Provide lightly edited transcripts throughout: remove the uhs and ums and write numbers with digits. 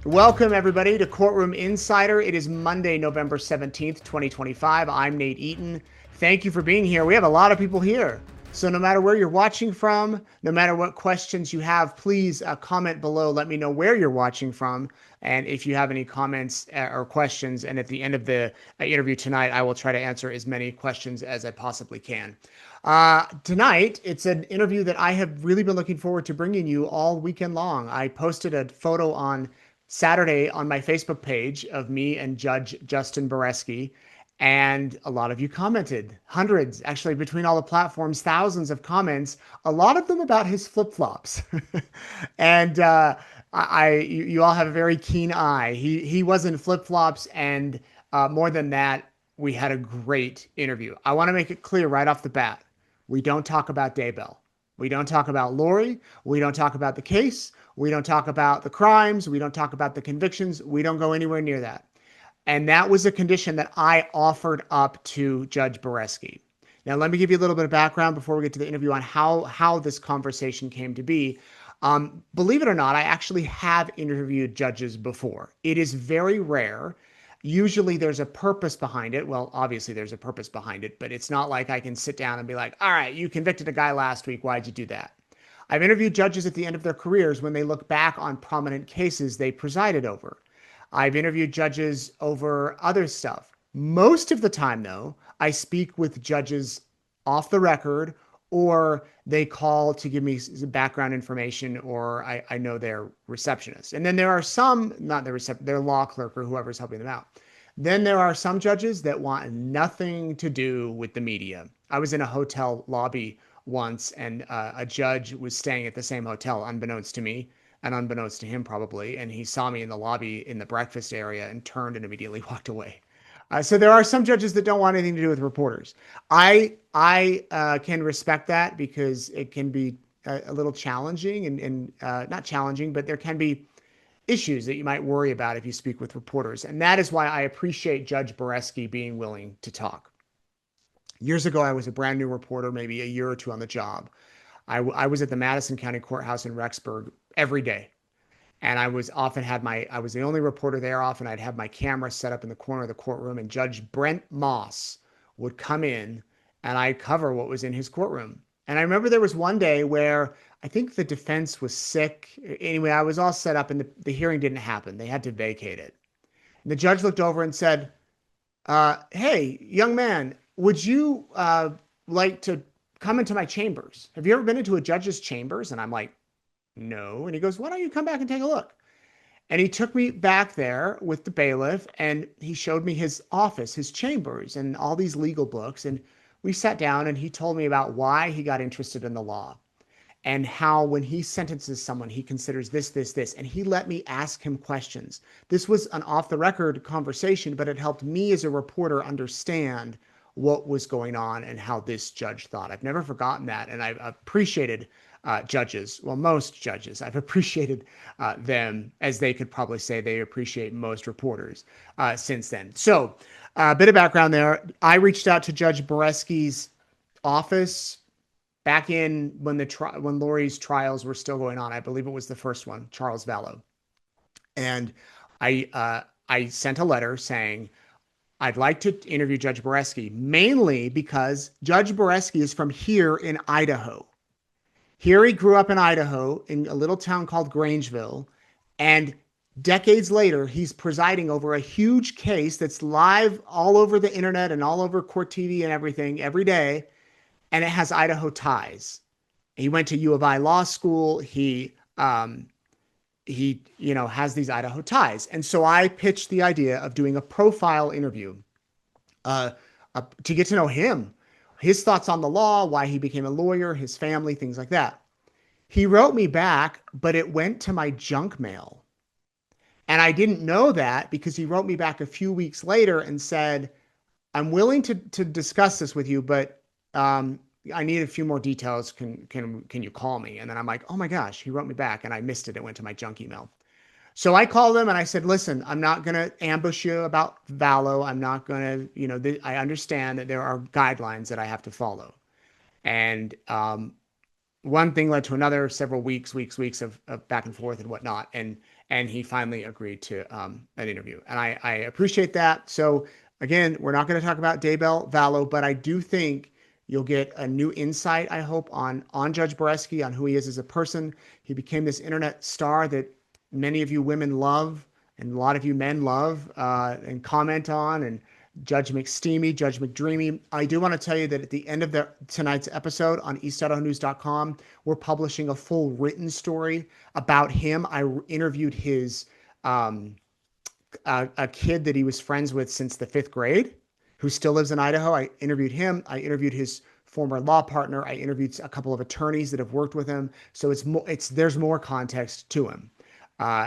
Welcome, everybody, to Courtroom Insider. It is Monday, November 17th, 2025. I'm Nate Eaton. Thank you for being here. We have a lot of people here. So no matter where you're watching from, no matter what questions you have, please comment below. Let me know where you're watching from. And if you have any comments or questions, and at the end of the interview tonight, I will try to answer as many questions as I possibly can. Tonight, it's an interview that I have really been looking forward to bringing you all weekend long. I posted a photo on Saturday on my Facebook page of me and Judge Justin Beresky, and a lot of you commented, hundreds, actually, between all the platforms, thousands of comments, a lot of them about his flip-flops. And you all have a very keen eye. He was in flip-flops, and more than that, we had a great interview. I want to make it clear right off the bat, we don't talk about Daybell. We don't talk about Lori. We don't talk about the case. We don't talk about the crimes. We don't talk about the convictions. We don't go anywhere near that. And that was a condition that I offered up to Judge Beresky. Now, let me give you a little bit of background before we get to the interview on how this conversation came to be. Believe it or not, I actually have interviewed judges before. It is very rare. Usually there's a purpose behind it. Well, obviously there's a purpose behind it, but it's not like I can sit down and be like, all right, you convicted a guy last week. Why'd you do that? I've interviewed judges at the end of their careers when they look back on prominent cases they presided over. I've interviewed judges over other stuff. Most of the time, though, I speak with judges off the record, or they call to give me background information, or I know their receptionist. And then there are some, not the receptionist, their law clerk or whoever's helping them out. Then there are some judges that want nothing to do with the media. I was in a hotel lobby once, and a judge was staying at the same hotel, unbeknownst to me and unbeknownst to him probably. And he saw me in the lobby in the breakfast area and turned and immediately walked away. So there are some judges that don't want anything to do with reporters. I can respect that because it can be a little challenging and not challenging, but there can be issues that you might worry about if you speak with reporters. And that is why I appreciate Judge Beresky being willing to talk. Years ago, I was a brand new reporter, maybe a year or two on the job. I was at the Madison County Courthouse in Rexburg every day. And I was the only reporter there. Often I'd have my camera set up in the corner of the courtroom, and Judge Brent Moss would come in and I'd cover what was in his courtroom. And I remember there was one day where I think the defense was sick. Anyway, I was all set up and the hearing didn't happen. They had to vacate it. And the judge looked over and said, hey, young man, would you like to come into my chambers? Have you ever been into a judge's chambers? And I'm like, no. And he goes, why don't you come back and take a look? And he took me back there with the bailiff, and he showed me his office, his chambers, and all these legal books. And we sat down, and he told me about why he got interested in the law and how when he sentences someone, he considers this, this, this. And he let me ask him questions. This was an off-the-record conversation, but it helped me as a reporter understand what was going on and how this judge thought. I've never forgotten that, and I've appreciated judges, well, most judges. I've appreciated them, as they could probably say they appreciate most reporters since then. So a bit of background there. I reached out to Judge Beresky's office back in when Lori's trials were still going on. I believe it was the first one, Charles Vallow. And I sent a letter saying, I'd like to interview Judge Beresky, mainly because Judge Beresky is from here in Idaho. Here he grew up in Idaho in a little town called Grangeville, and decades later, he's presiding over a huge case that's live all over the internet and all over court TV and everything every day, and it has Idaho ties. He went to U of I Law School. He has these Idaho ties. And so I pitched the idea of doing a profile interview to get to know him, his thoughts on the law, why he became a lawyer, his family, things like that. He wrote me back, but it went to my junk mail. And I didn't know that because he wrote me back a few weeks later and said, I'm willing to discuss this with you, but I need a few more details. Can you call me? And then I'm like, oh my gosh, he wrote me back and I missed it. It went to my junk email. So I called him and I said, listen, I'm not going to ambush you about Vallow. I'm not going to, I understand that there are guidelines that I have to follow. And one thing led to another, several weeks of back and forth and whatnot. And and he finally agreed to an interview. And I appreciate that. So again, we're not going to talk about Daybell Vallow, but I do think you'll get a new insight, I hope, on Judge Beresky, on who he is as a person. He became this internet star that many of you women love and a lot of you men love and comment on, and Judge McSteamy, Judge McDreamy. I do want to tell you that at the end of tonight's episode on eastidahonews.com, we're publishing a full written story about him. I interviewed his a kid that he was friends with since the 5th grade, who still lives in Idaho. I interviewed him. I interviewed his former law partner. I interviewed a couple of attorneys that have worked with him. So there's more context to him.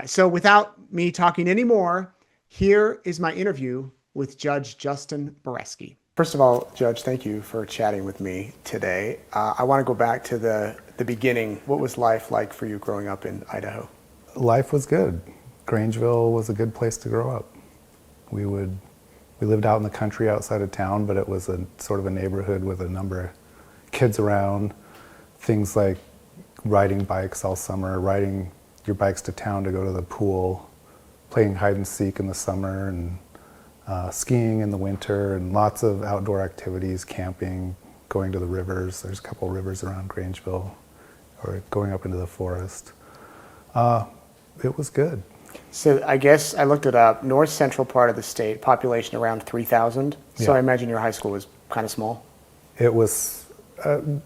So without me talking anymore, here is my interview with Judge Justin Beresky. First of all, Judge, thank you for chatting with me today. I want to go back to the beginning. What was life like for you growing up in Idaho? Life was good. Grangeville was a good place to grow up. We lived out in the country outside of town, but it was a sort of a neighborhood with a number of kids around. Things like riding bikes all summer, riding your bikes to town to go to the pool, playing hide and seek in the summer, and skiing in the winter, and lots of outdoor activities, camping, going to the rivers. There's a couple of rivers around Grangeville, or going up into the forest. It was good. So I guess I looked it up. North central part of the state, population around 3,000. So Yeah. I imagine your high school was kind of small. It was,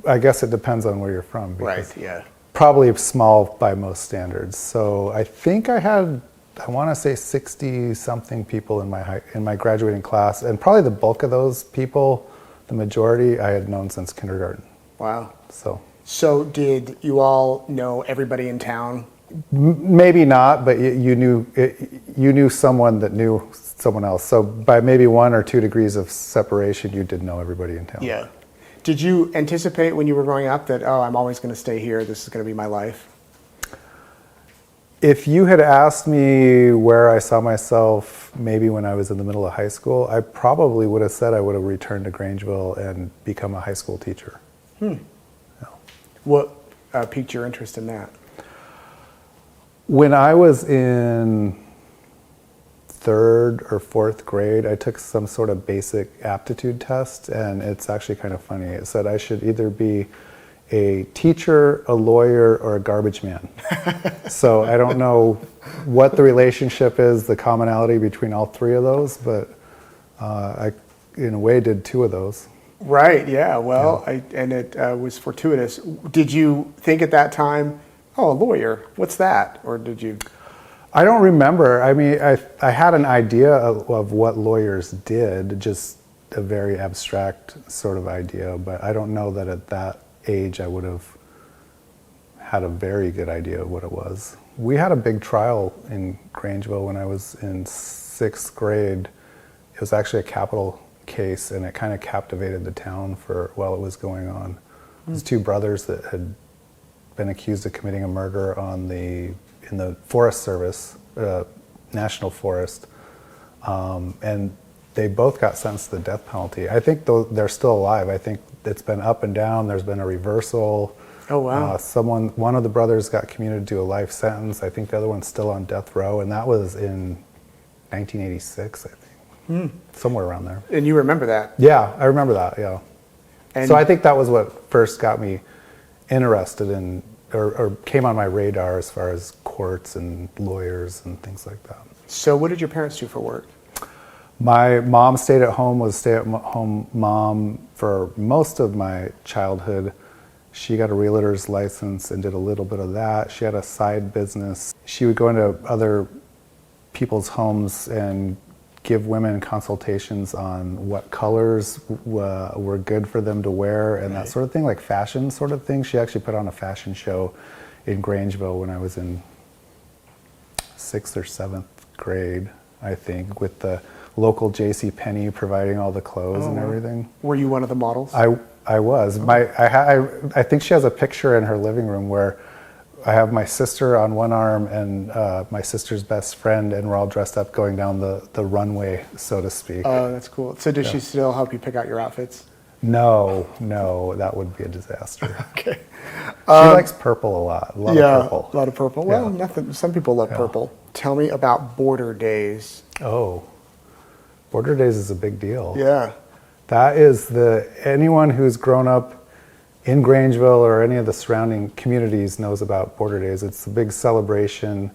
I guess it depends on where you're from. Right, yeah. Probably small by most standards. So I think I had, I want to say 60 something people in my graduating class, and probably the bulk of those people, the majority, I had known since kindergarten. Wow. So did you all know everybody in town? Maybe not, but you knew someone that knew someone else. So by maybe 1 or 2 degrees of separation, you did know everybody in town. Yeah. Did you anticipate when you were growing up that, oh, I'm always going to stay here, this is going to be my life? If you had asked me where I saw myself maybe when I was in the middle of high school, I probably would have said I would have returned to Grangeville and become a high school teacher. Yeah. What piqued your interest in that? When I was in 3rd or 4th grade, I took some sort of basic aptitude test, and it's actually kind of funny. It said I should either be a teacher, a lawyer, or a garbage man. So I don't know what the relationship is, the commonality between all 3 of those, but I, in a way, did 2 of those. Right, yeah, well, yeah. It was fortuitous. Did you think at that time, oh, a lawyer, what's that? Or did you? I don't remember. I mean, I had an idea of what lawyers did, just a very abstract sort of idea, but I don't know that at that age I would have had a very good idea of what it was. We had a big trial in Grangeville when I was in 6th grade. It was actually a capital case, and it kind of captivated the town for while it was going on. It was 2 brothers that had been accused of committing a murder in the Forest Service, National Forest, and they both got sentenced to the death penalty. I think they're still alive. I think it's been up and down. There's been a reversal. Oh wow! One of the brothers got commuted to a life sentence. I think the other one's still on death row, and that was in 1986, I think, somewhere around there. And you remember that? Yeah, I remember that. Yeah. And so I think that was what first got me interested in, or came on my radar as far as courts and lawyers and things like that. So what did your parents do for work? My mom stayed at home, was a stay-at-home mom for most of my childhood. She got a realtor's license and did a little bit of that. She had a side business. She would go into other people's homes and give women consultations on what colors were good for them to wear and that sort of thing, like fashion sort of thing. She actually put on a fashion show in Grangeville when I was in 6th or 7th grade, I think, with the local JCPenney providing all the clothes and everything. Were you one of the models? I was. I think she has a picture in her living room where I have my sister on one arm and my sister's best friend, and we're all dressed up going down the runway, so to speak. Oh, that's cool. So does she still help you pick out your outfits? No, that would be a disaster. Okay. She likes purple a lot of purple. A lot of purple. Well, Yeah. nothing. Some people love purple. Tell me about border days. Oh, Border Days is a big deal. Yeah. That is anyone who's grown up in Grangeville or any of the surrounding communities knows about Border Days. It's a big celebration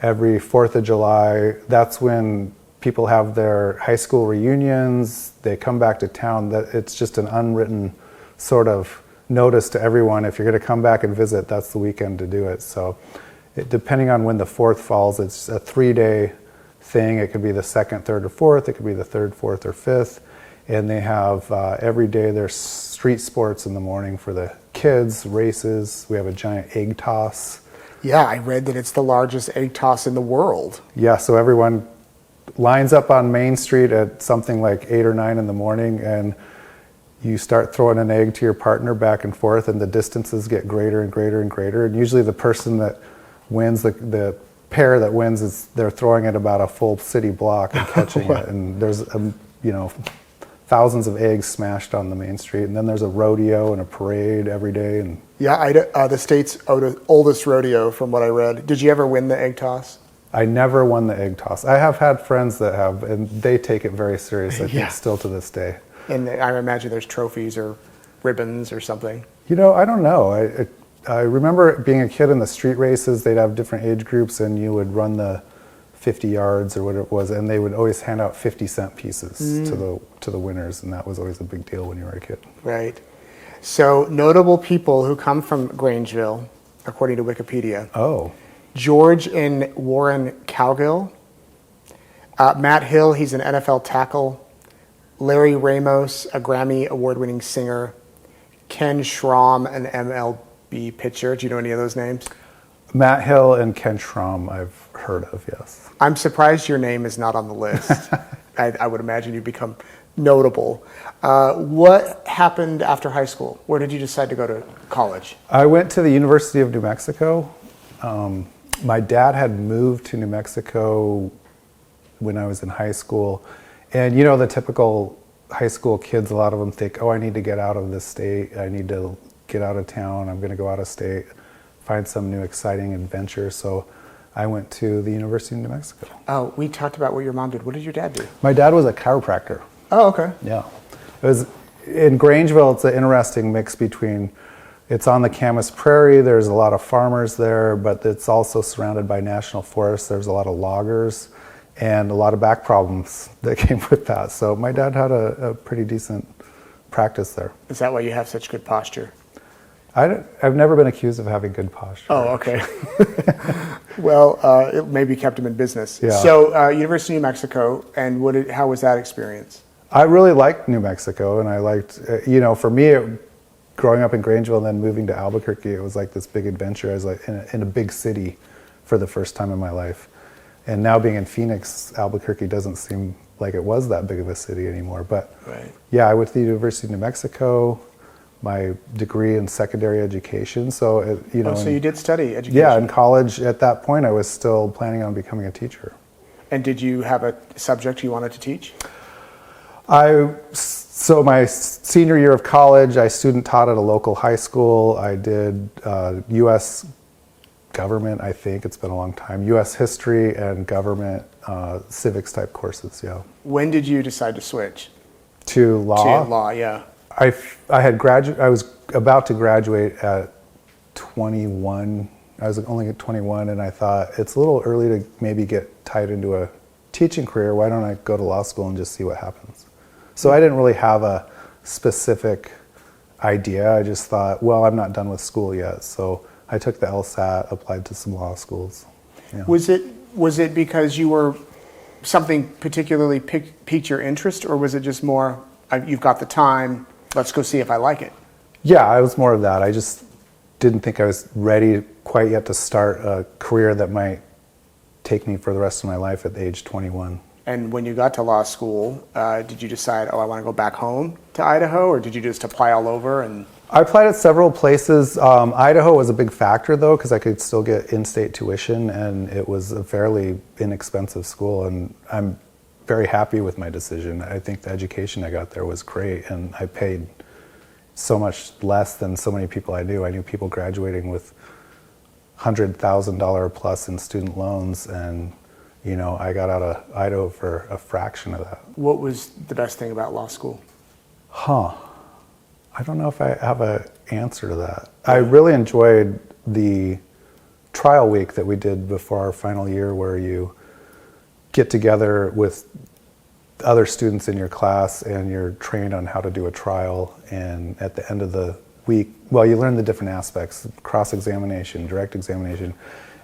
every 4th of July. That's when people have their high school reunions. They come back to town. It's just an unwritten sort of notice to everyone. If you're going to come back and visit, that's the weekend to do it. So depending on when the 4th falls, it's a 3-day thing. It could be the 2nd, 3rd, or 4th. It could be the 3rd, 4th, or 5th. And they have every day there's street sports in the morning for the kids, races. We have a giant egg toss. Yeah, I read that it's the largest egg toss in the world. Yeah, so everyone lines up on Main Street at something like 8 or 9 in the morning, and you start throwing an egg to your partner back and forth, and the distances get greater and greater and greater. And usually the person that wins, the pair that wins, they're throwing it about a full city block and catching it. And there's thousands of eggs smashed on the Main Street, and then there's a rodeo and a parade every day. And yeah, the state's oldest rodeo, from what I read. Did you ever win the egg toss? I never won the egg toss. I have had friends that have, and they take it very serious, I think, still to this day. And I imagine there's trophies or ribbons or something. I don't know. I remember being a kid in the street races. They'd have different age groups, and you would run the 50 yards or whatever it was, and they would always hand out 50-cent pieces to the winners, and that was always a big deal when you were a kid. Right. So notable people who come from Grangeville, according to Wikipedia. Oh. George and Warren Cowgill. Matt Hill, he's an NFL tackle. Larry Ramos, a Grammy award-winning singer. Ken Schramm, an MLB pitcher. Do you know any of those names? Matt Hill and Ken Schramm I've heard of, yes. I'm surprised your name is not on the list. I would imagine you've become notable. What happened after high school? Where did you decide to go to college? I went to the University of New Mexico. My dad had moved to New Mexico when I was in high school. And the typical high school kids, a lot of them think, I need to get out of this state. I need to get out of town. I'm going to go out of state, find some new exciting adventure. So I went to the University of New Mexico. Oh, we talked about what your mom did. What did your dad do? My dad was a chiropractor. Oh, okay. Yeah. It was in Grangeville. It's an interesting mix between, it's on the Camas Prairie. There's a lot of farmers there, but it's also surrounded by national forests. There's a lot of loggers and a lot of back problems that came with that. So my dad had a pretty decent practice there. Is that why you have such good posture? I've never been accused of having good posture. Oh, okay. Well, it maybe kept him in business. Yeah. So, University of New Mexico, and how was that experience? I really liked New Mexico, and I liked, for me, growing up in Grangeville and then moving to Albuquerque, it was like this big adventure. I was like in a big city for the first time in my life. And now being in Phoenix, Albuquerque doesn't seem like it was that big of a city anymore. But right. Yeah, I went to the University of New Mexico, my degree in secondary education. So, so you did study education? Yeah, in college at that point, I was still planning on becoming a teacher. And did you have a subject you wanted to teach? So my senior year of college, I student taught at a local high school. I did U.S. government, I think. It's been a long time. U.S. history and government civics type courses, yeah. When did you decide to switch? To law? To law, yeah. I was about to graduate at 21. I was only at 21, and I thought it's a little early to maybe get tied into a teaching career. Why don't I go to law school and just see what happens? So I didn't really have a specific idea. I just thought, well, I'm not done with school yet. So I took the LSAT, applied to some law schools. Yeah. Was it because you were something particularly piqued your interest, or was it just more, you've got the time, let's go see if I like it? Yeah, I was more of that. I just didn't think I was ready quite yet to start a career that might take me for the rest of my life at age 21. And when you got to law school, did you decide, I want to go back home to Idaho, or did you just apply all over? And I applied at several places. Idaho was a big factor, though, because I could still get in-state tuition, and it was a fairly inexpensive school, and I'm very happy with my decision. I think the education I got there was great, and I paid so much less than so many people I knew. I knew people graduating with $100,000 plus in student loans, and I got out of Idaho for a fraction of that. What was the best thing about law school? I don't know if I have an answer to that. I really enjoyed the trial week that we did before our final year, where you get together with other students in your class and you're trained on how to do a trial. And at the end of the week, you learn the different aspects: cross-examination, direct examination.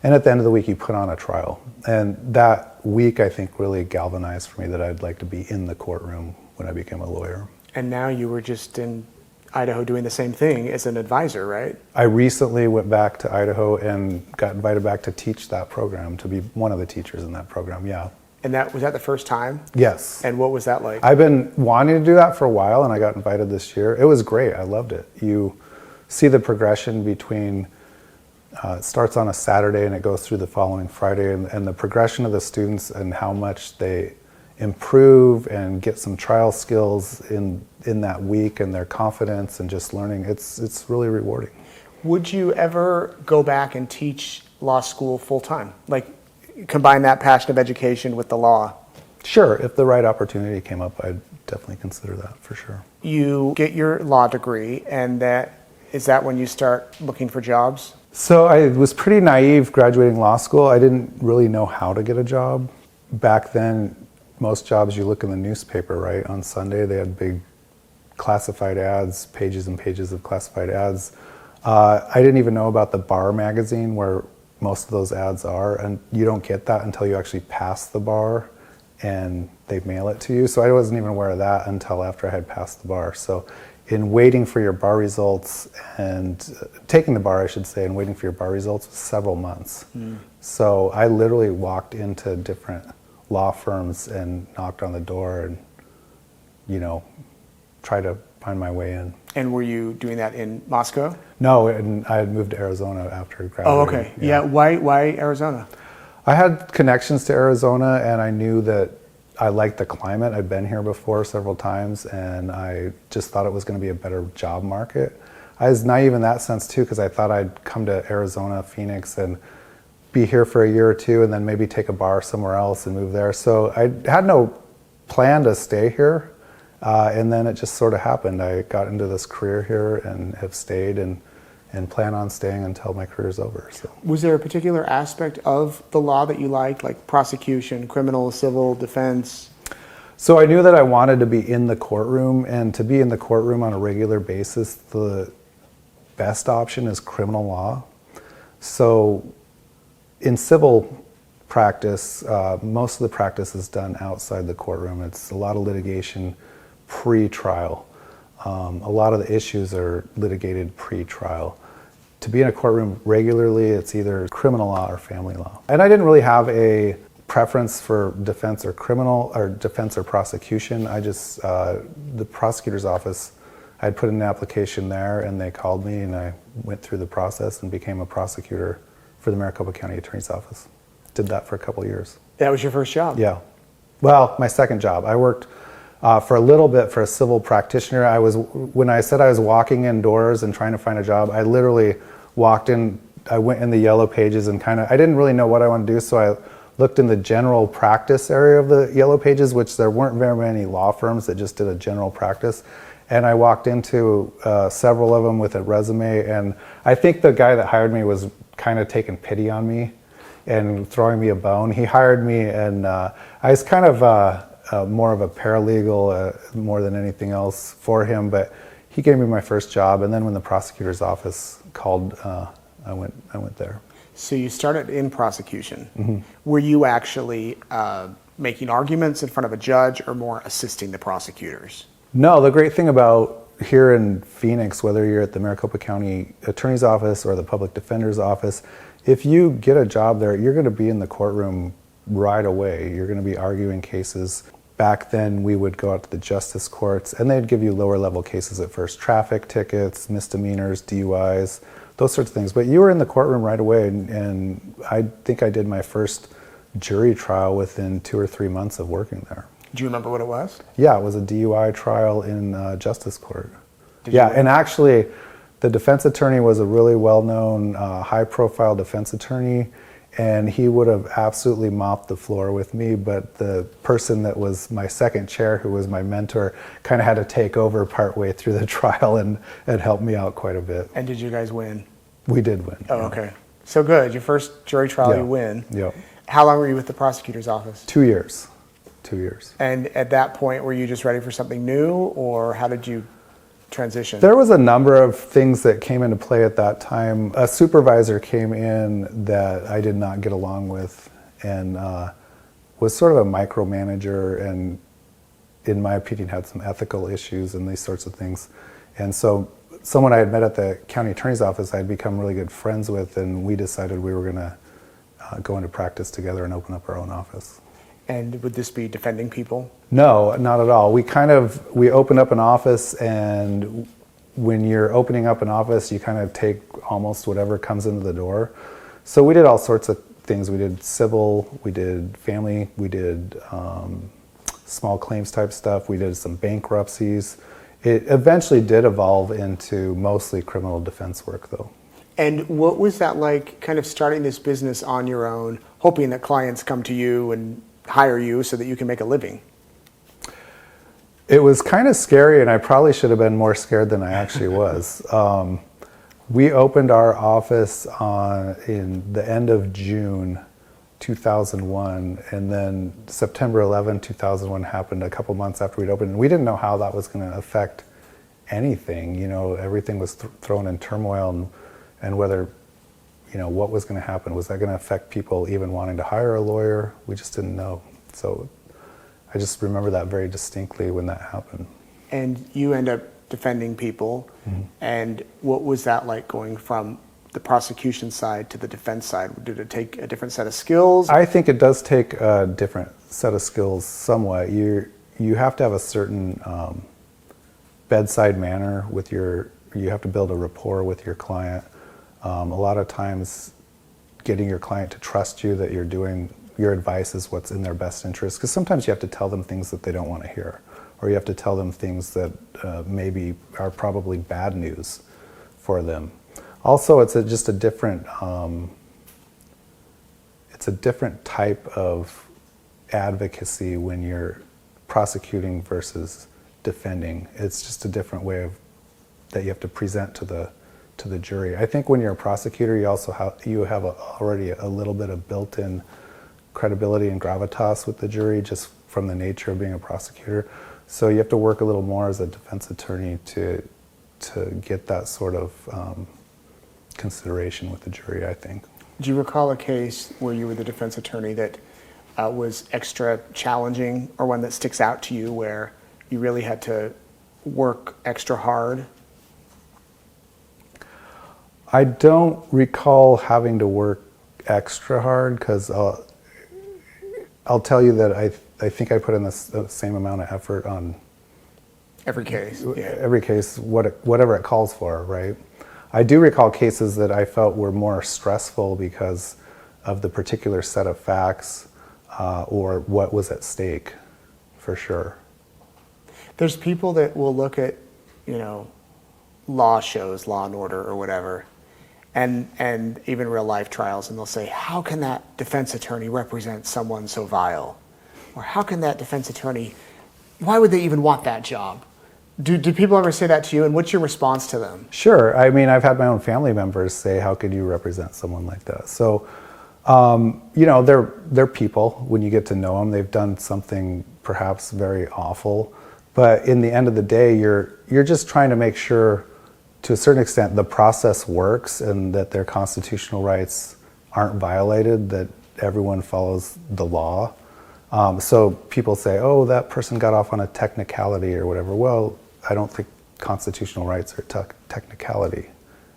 And at the end of the week, you put on a trial. And that week, I think, really galvanized for me that I'd like to be in the courtroom when I became a lawyer. And now you were just in Idaho doing the same thing as an advisor, right? I recently went back to Idaho and got invited back to teach that program, to be one of the teachers in that program, yeah. And was that the first time? Yes. And what was that like? I've been wanting to do that for a while, and I got invited this year. It was great. I loved it. You see the progression between, it starts on a Saturday and it goes through the following Friday, and the progression of the students and how much they improve and get some trial skills in that week, and their confidence and just learning. It's really rewarding. Would you ever go back and teach law school full time? Like combine that passion of education with the law? Sure, if the right opportunity came up, I'd definitely consider that for sure. You get your law degree, and is that when you start looking for jobs? So I was pretty naive graduating law school. I didn't really know how to get a job. Back then, most jobs you look in the newspaper, right? On Sunday, they had big classified ads, pages and pages of classified ads. I didn't even know about the bar magazine where most of those ads are, and you don't get that until you actually pass the bar and they mail it to you. So I wasn't even aware of that until after I had passed the bar. So in waiting for your bar results and taking the bar, I should say, and waiting for your bar results was several months. So I literally walked into different law firms and knocked on the door and, tried to find my way in. And were you doing that in Moscow? No, and I had moved to Arizona after graduating. Oh, okay. Yeah. Why Arizona? I had connections to Arizona, and I knew that I liked the climate. I'd been here before several times, and I just thought it was going to be a better job market. I was naive in that sense too, because I thought I'd come to Arizona, Phoenix, and be here for a year or two, and then maybe take a bar somewhere else and move there. So I had no plan to stay here, and then it just sort of happened. I got into this career here and have stayed and plan on staying until my career's over. So. Was there a particular aspect of the law that you liked, like prosecution, criminal, civil, defense? So I knew that I wanted to be in the courtroom, and to be in the courtroom on a regular basis, the best option is criminal law. So in civil practice, most of the practice is done outside the courtroom. It's a lot of litigation pre-trial. A lot of the issues are litigated pre-trial. To be in a courtroom regularly, it's either criminal law or family law. And I didn't really have a preference for defense or criminal, or defense or prosecution. I just, the prosecutor's office, I had put in an application there, and they called me, and I went through the process and became a prosecutor for the Maricopa County Attorney's Office. Did that for a couple of years. That was your first job? Yeah. Well, my second job. I worked for a little bit for a civil practitioner. When I said I was walking indoors and trying to find a job, I literally walked in, I went in the yellow pages and I didn't really know what I wanted to do, so I looked in the general practice area of the yellow pages, which there weren't very many law firms that just did a general practice. And I walked into several of them with a resume, and I think the guy that hired me was kind of taking pity on me and throwing me a bone. He hired me, and I was kind of more of a paralegal more than anything else for him, but he gave me my first job, and then when the prosecutor's office called, I went there. So you started in prosecution. Mm-hmm. Were you actually making arguments in front of a judge, or more assisting the prosecutors? No, the great thing about here in Phoenix, whether you're at the Maricopa County Attorney's Office or the Public Defender's Office, if you get a job there, you're going to be in the courtroom right away. You're going to be arguing cases. Back then, we would go out to the justice courts, and they'd give you lower level cases at first: traffic tickets, misdemeanors, DUIs, those sorts of things. But you were in the courtroom right away, and I think I did my first jury trial within 2 or 3 months of working there. Do you remember what it was? Yeah, it was a DUI trial in justice court. Yeah, and actually, the defense attorney was a really well-known, high-profile defense attorney, and he would have absolutely mopped the floor with me, but the person that was my second chair, who was my mentor, kind of had to take over partway through the trial and help me out quite a bit. And did you guys win? We did win. Oh, okay. So good. Your first jury trial, Yeah. you win. Yep. How long were you with the prosecutor's office? 2 years. 2 years. And at that point, were you just ready for something new, or how did you transition? There was a number of things that came into play at that time. A supervisor came in that I did not get along with, and was sort of a micromanager, and in my opinion had some ethical issues and these sorts of things. And so someone I had met at the county attorney's office I had become really good friends with, and we decided we were going to go into practice together and open up our own office. And would this be defending people? No, not at all. We opened up an office, and when you're opening up an office, you kind of take almost whatever comes into the door. So we did all sorts of things. We did civil, we did family, we did small claims type stuff. We did some bankruptcies. It eventually did evolve into mostly criminal defense work, though. And what was that like, kind of starting this business on your own, hoping that clients come to you and hire you so that you can make a living? It was kind of scary, and I probably should have been more scared than I actually was. We opened our office in the end of June 2001, and then September 11, 2001 happened a couple months after we'd opened. We didn't know how that was going to affect anything. You know, everything was thrown in turmoil, and whether, you know, what was going to happen. Was that going to affect people even wanting to hire a lawyer? We just didn't know. So I just remember that very distinctly when that happened. And you end up defending people. Mm-hmm. And what was that like, going from the prosecution side to the defense side? Did it take a different set of skills? I think it does take a different set of skills somewhat. You have to have a certain bedside manner with you have to build a rapport with your client. A lot of times getting your client to trust you that your advice is what's in their best interest, because sometimes you have to tell them things that they don't want to hear, or you have to tell them things that maybe are probably bad news for them. Also, it's just a different type of advocacy when you're prosecuting versus defending. It's just a different way that you have to present to the jury. I think when you're a prosecutor, you also have already a little bit of built-in credibility and gravitas with the jury, just from the nature of being a prosecutor. So you have to work a little more as a defense attorney to get that sort of consideration with the jury, I think. Do you recall a case where you were the defense attorney that was extra challenging, or one that sticks out to you where you really had to work extra hard? I don't recall having to work extra hard, because I'll tell you that I think I put in the same amount of effort on every case. Yeah. Every case, whatever it calls for, right? I do recall cases that I felt were more stressful because of the particular set of facts or what was at stake, for sure. There's people that will look at, law shows, Law and Order or whatever, and even real life trials, and they'll say, how can that defense attorney represent someone so vile? Or how can that defense attorney, why would they even want that job? Do people ever say that to you, and what's your response to them? Sure. I mean, I've had my own family members say, how could you represent someone like that? So, they're people. When you get to know them, they've done something perhaps very awful. But in the end of the day, you're just trying to make sure, to a certain extent, the process works and that their constitutional rights aren't violated, that everyone follows the law. So people say, oh, that person got off on a technicality or whatever. Well, I don't think constitutional rights are technicality,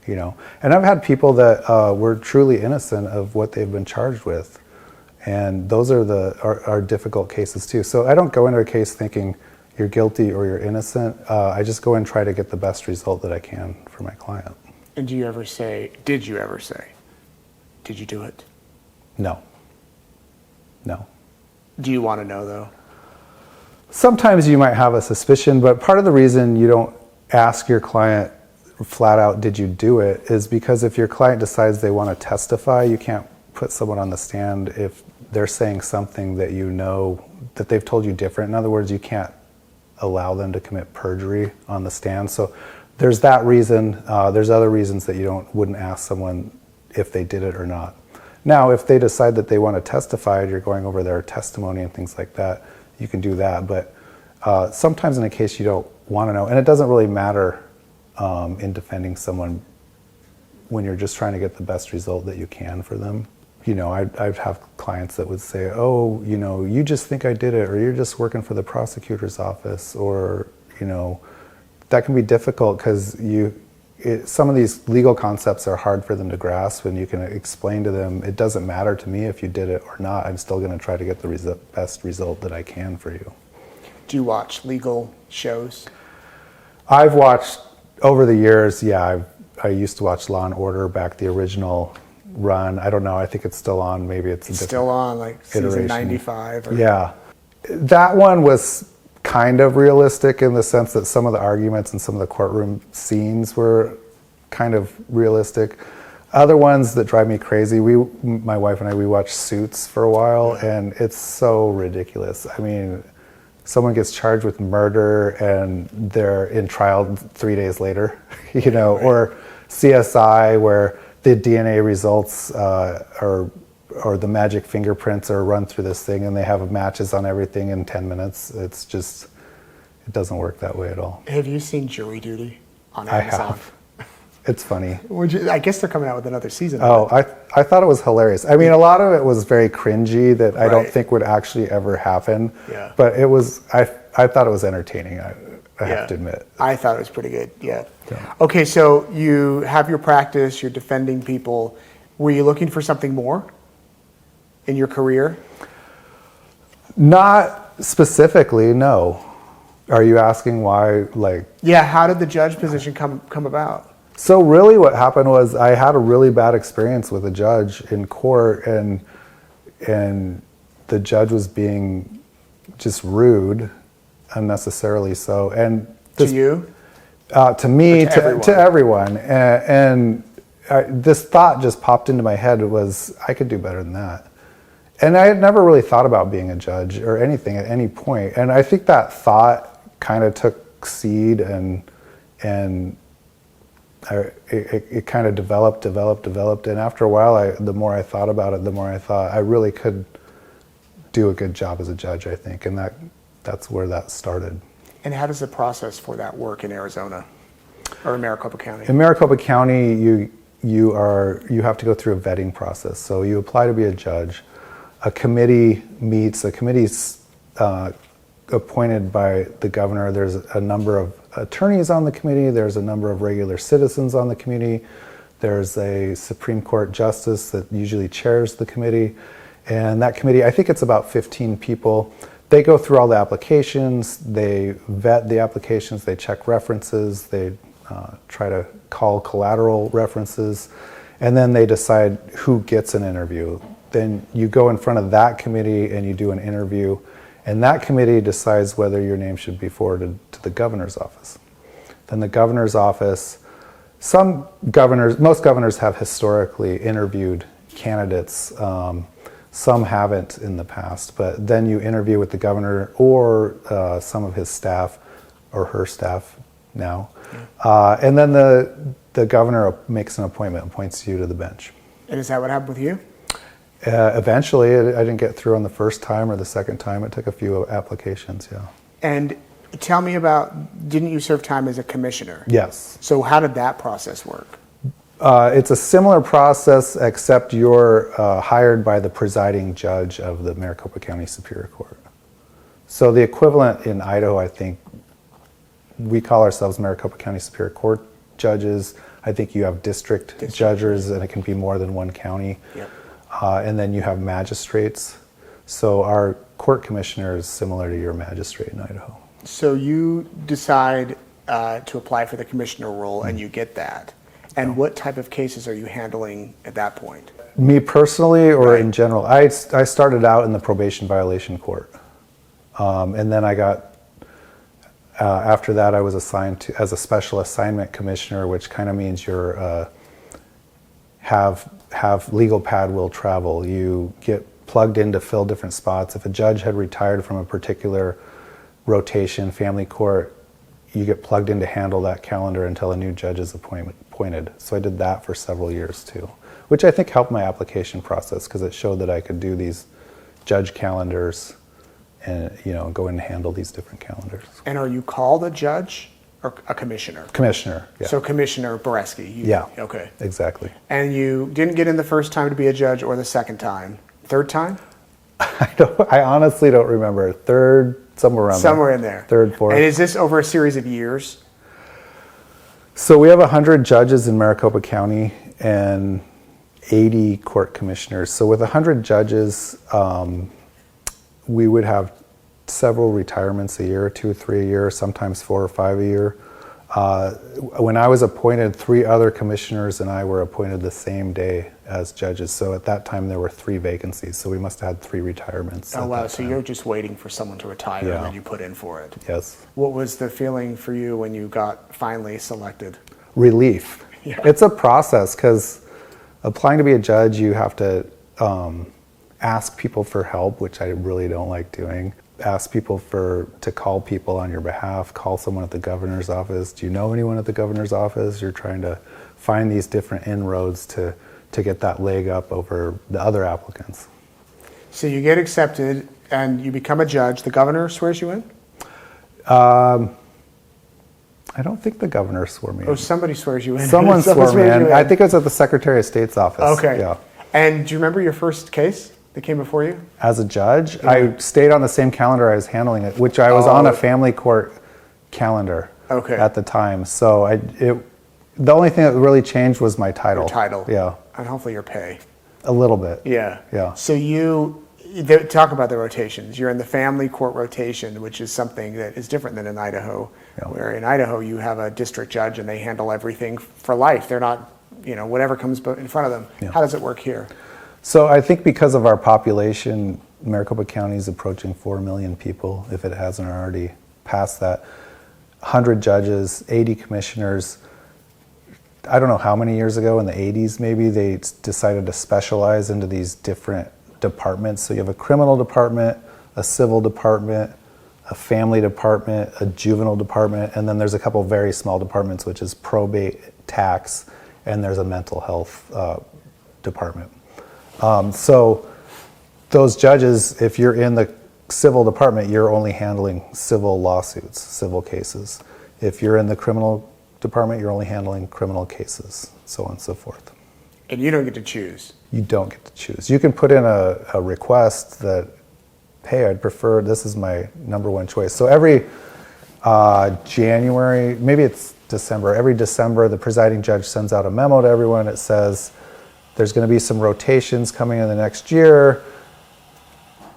And I've had people that were truly innocent of what they've been charged with. And those are difficult cases too. So I don't go into a case thinking you're guilty or you're innocent. I just go and try to get the best result that I can for my client. And did you ever say, did you do it? No. Do you want to know, though? Sometimes you might have a suspicion, but part of the reason you don't ask your client flat out, did you do it, is because if your client decides they want to testify, you can't put someone on the stand if they're saying something that you know that they've told you different. In other words, you can't allow them to commit perjury on the stand. So there's that reason. There's other reasons that you wouldn't ask someone if they did it or not. Now, if they decide that they want to testify and you're going over their testimony and things like that, you can do that. But sometimes in a case you don't want to know, and it doesn't really matter in defending someone when you're just trying to get the best result that you can for them. You know, I'd have clients that would say, oh, you know, you just think I did it, or you're just working for the prosecutor's office, or, you know, that can be difficult because some of these legal concepts are hard for them to grasp, and you can explain to them, it doesn't matter to me if you did it or not, I'm still going to try to get the best result that I can for you. Do you watch legal shows? I've watched, over the years, yeah, I used to watch Law & Order back the original run. I don't know, I think it's still on, maybe it's still on, like season iteration. 95? Or... Yeah. That one was kind of realistic in the sense that some of the arguments and some of the courtroom scenes were kind of realistic. Other ones that drive me crazy, my wife and I, we watched Suits for a while, and it's so ridiculous. I mean, someone gets charged with murder and they're in trial 3 days later, you know, right. Or CSI where the DNA results or the magic fingerprints are run through this thing and they have matches on everything in 10 minutes. It's just, it doesn't work that way at all. Have you seen Jury Duty on Amazon? I have. It's funny. I guess they're coming out with another season. Oh, I thought it was hilarious. I mean, a lot of it was very cringy that I don't think would actually ever happen. Yeah. But it was, I thought it was entertaining, I have to admit. I thought it was pretty good, yeah. Okay, so you have your practice, you're defending people. Were you looking for something more in your career? Not specifically, no. Are you asking why, like... Yeah, how did the judge position come about? So really what happened was I had a really bad experience with a judge in court, and the judge was being just rude, unnecessarily so. And to you? To me, to everyone. And this thought just popped into my head, was I could do better than that. And I had never really thought about being a judge or anything at any point. And I think that thought kind of took seed and it kind of developed. And after a while, the more I thought about it, the more I thought I really could do a good job as a judge, I think. And that's where that started. And how does the process for that work in Arizona or in Maricopa County? In Maricopa County, you have to go through a vetting process. So you apply to be a judge. A committee meets. A committee's appointed by the governor. There's a number of attorneys on the committee. There's a number of regular citizens on the committee. There's a Supreme Court justice that usually chairs the committee. And that committee, I think it's about 15 people. They go through all the applications. They vet the applications. They check references. They try to call collateral references. And then they decide who gets an interview. Then you go in front of that committee and you do an interview. And that committee decides whether your name should be forwarded to the governor's office. Then the governor's office, most governors have historically interviewed candidates. Some haven't in the past, but then you interview with the governor or some of his staff or her staff now. And then the governor makes an appointment, appoints you to the bench. And is that what happened with you? Eventually, I didn't get through on the first time or the second time. It took a few applications, yeah. And tell me about, didn't you serve time as a commissioner? Yes. So how did that process work? It's a similar process, except you're hired by the presiding judge of the Maricopa County Superior Court. So the equivalent in Idaho, I think, we call ourselves Maricopa County Superior Court judges. I think you have district judges, and it can be more than one county. Yep. And then you have magistrates. So our court commissioner is similar to your magistrate in Idaho. So you decide to apply for the commissioner role, and you get that. And what type of cases are you handling at that point? Me personally, or in general? I started out in the probation violation court. And then I After that, I was assigned to as a special assignment commissioner, which kind of means you're have legal pad will travel. You get plugged in to fill different spots. If a judge had retired from a particular rotation, family court, you get plugged in to handle that calendar until a new judge is appointed. So I did that for several years too, which I think helped my application process because it showed that I could do these judge calendars and go in and handle these different calendars. And are you called a judge or a commissioner? Commissioner, yeah. So Commissioner Beresky. Yeah. Okay. Exactly. And you didn't get in the first time to be a judge or the second time? Third time? I honestly don't remember. Third, somewhere around Somewhere there. in there. Third, fourth. And is this over a series of years? So we have 100 judges in Maricopa County and 80 court commissioners. So with 100 judges, we would have several retirements a year, 2 or 3 a year, sometimes 4 or 5 a year. When I was appointed, 3 other commissioners and I were appointed the same day as judges. So at that time, there were 3 vacancies. So we must have had 3 retirements. Oh, wow. So you're just waiting for someone to retire Yeah. and then you put in for it. Yes. What was the feeling for you when you got finally selected? Relief. Yeah. It's a process because applying to be a judge, you have to ask people for help, which I really don't like doing. Ask people to call people on your behalf, call someone at the governor's office. Do you know anyone at the governor's office? You're trying to find these different inroads to get that leg up over the other applicants. So you get accepted and you become a judge. The governor swears you in? I don't think the governor swore me in. Oh, somebody swears you in. Someone swore me in. I think it was at the Secretary of State's office. Okay. Yeah. And do you remember your first case that came before you? As a judge, Yeah. I stayed on the same calendar I was handling it, which I was on a family court calendar at the time. So the only thing that really changed was my title. Your title. Yeah. And hopefully your pay. A little bit. Yeah. Yeah. So talk about the rotations. You're in the family court rotation, which is something that is different than in Idaho, where in Idaho you have a district judge and they handle everything for life. They're not, whatever comes in front of them. Yeah. How does it work here? So I think because of our population, Maricopa County is approaching 4 million people, if it hasn't already passed that. 100 judges, 80 commissioners. I don't know how many years ago, in the 80s maybe, they decided to specialize into these different departments. So you have a criminal department, a civil department, a family department, a juvenile department, and then there's a couple very small departments, which is probate, tax, and there's a mental health department. So those judges, if you're in the civil department, you're only handling civil lawsuits, civil cases. If you're in the criminal department, you're only handling criminal cases, so on and so forth. And you don't get to choose. You don't get to choose. You can put in a request that, hey, I'd prefer, this is my number one choice. So every January, maybe it's December, every December the presiding judge sends out a memo to everyone. It says, there's going to be some rotations coming in the next year.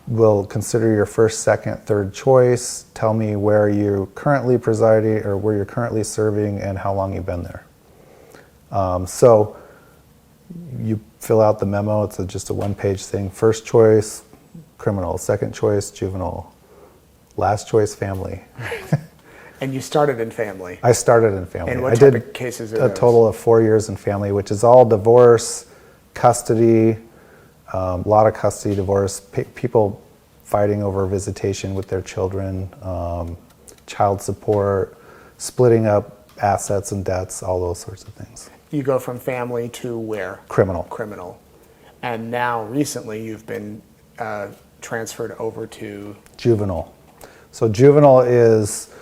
We'll consider your first, second, third choice. Tell me where you're currently presiding or where you're currently serving and how long you've been there. So you fill out the memo. It's just a one-page thing. First choice, criminal. Second choice, juvenile. Last choice, family. And you started in family. I started in family. And what I type did of cases are a those? total of 4 years in family, which is all divorce, custody, a lot of custody, divorce, people fighting over visitation with their children, child support, splitting up assets and debts, all those sorts of things. You go from family to where? Criminal. Criminal. And now recently you've been transferred over to? Juvenile. So juvenile is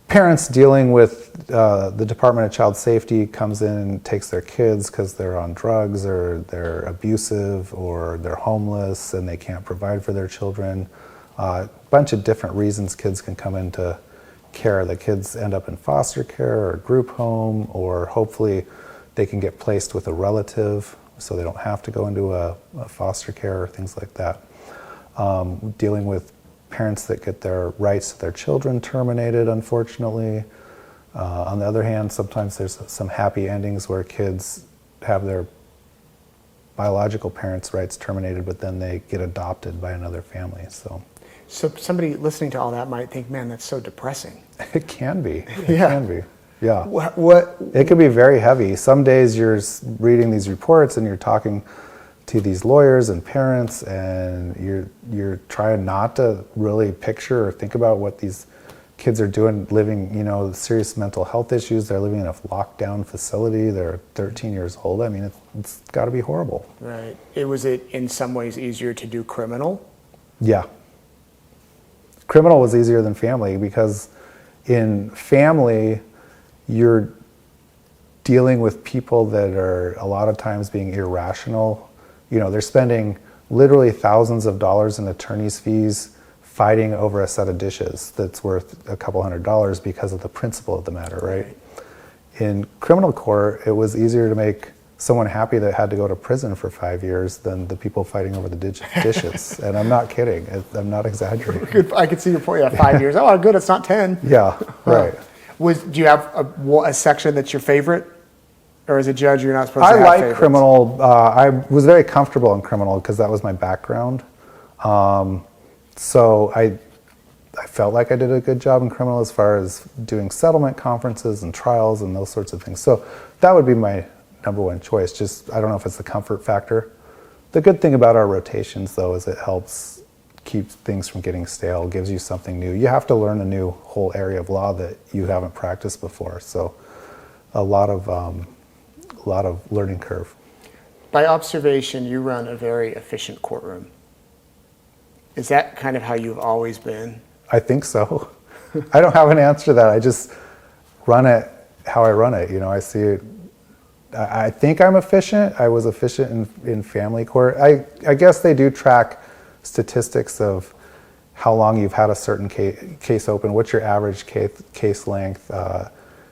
parents dealing with the Department of Child Safety comes in and takes their kids because they're on drugs or they're abusive or they're homeless and they can't provide for their children. A bunch of different reasons kids can come into care. The kids end up in foster care or group home, or hopefully they can get placed with a relative so they don't have to go into a foster care or things like that. Dealing with parents that get their rights to their children terminated, unfortunately. On the other hand, sometimes there's some happy endings where kids have their biological parents' rights terminated, but then they get adopted by another family. So somebody listening to all that might think, man, that's so depressing. It can be. It Yeah. can be. Yeah. What? It can be very heavy. Some days you're reading these reports and you're talking to these lawyers and parents, and you're trying not to really picture or think about what these kids are doing, living, serious mental health issues. They're living in a lockdown facility. They're 13 years old. I mean, it's got to be horrible. Right. Was it in some ways easier to do criminal? Yeah. Criminal was easier than family because in family, you're dealing with people that are a lot of times being irrational. They're spending literally thousands of dollars in attorney's fees fighting over a set of dishes that's worth a couple $100 because of the principle of the matter, right? In criminal court, it was easier to make someone happy that had to go to prison for 5 years than the people fighting over the dishes. And I'm not kidding. I'm not exaggerating. Good. I could see your point. Yeah, 5 years. Oh, good. It's not 10. Yeah, right. Do you have a section that's your favorite? Or as a judge, you're not supposed to have I like favorites? criminal. I was very comfortable in criminal because that was my background. So I felt like I did a good job in criminal as far as doing settlement conferences and trials and those sorts of things. So that would be my number one choice. Just, I don't know if it's the comfort factor. The good thing about our rotations, though, is it helps keep things from getting stale, gives you something new. You have to learn a new whole area of law that you haven't practiced before. So a lot of learning curve. By observation, you run a very efficient courtroom. Is that kind of how you've always been? I think so. I don't have an answer to that. I just run it how I run it. I see it. I think I'm efficient. I was efficient in family court. I guess they do track statistics of how long you've had a certain case open, what's your average case length,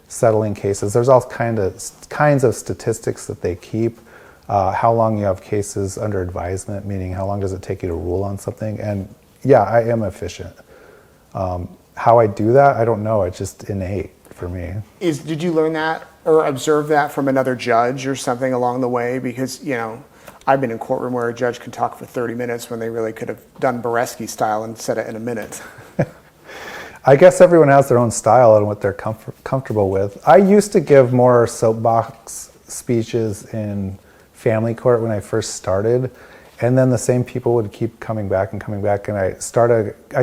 settling cases. There's all kinds of statistics that they keep. How long you have cases under advisement, meaning how long does it take you to rule on something. And yeah, I am efficient. How I do that, I don't know. It's just innate for me. Did you learn that or observe that from another judge or something along the way? Because, I've been in a courtroom where a judge can talk for 30 minutes when they really could have done Beresky style and said it in a minute. I guess everyone has their own style and what they're comfortable with. I used to give more soapbox speeches in family court when I first started, and then the same people would keep coming back, and I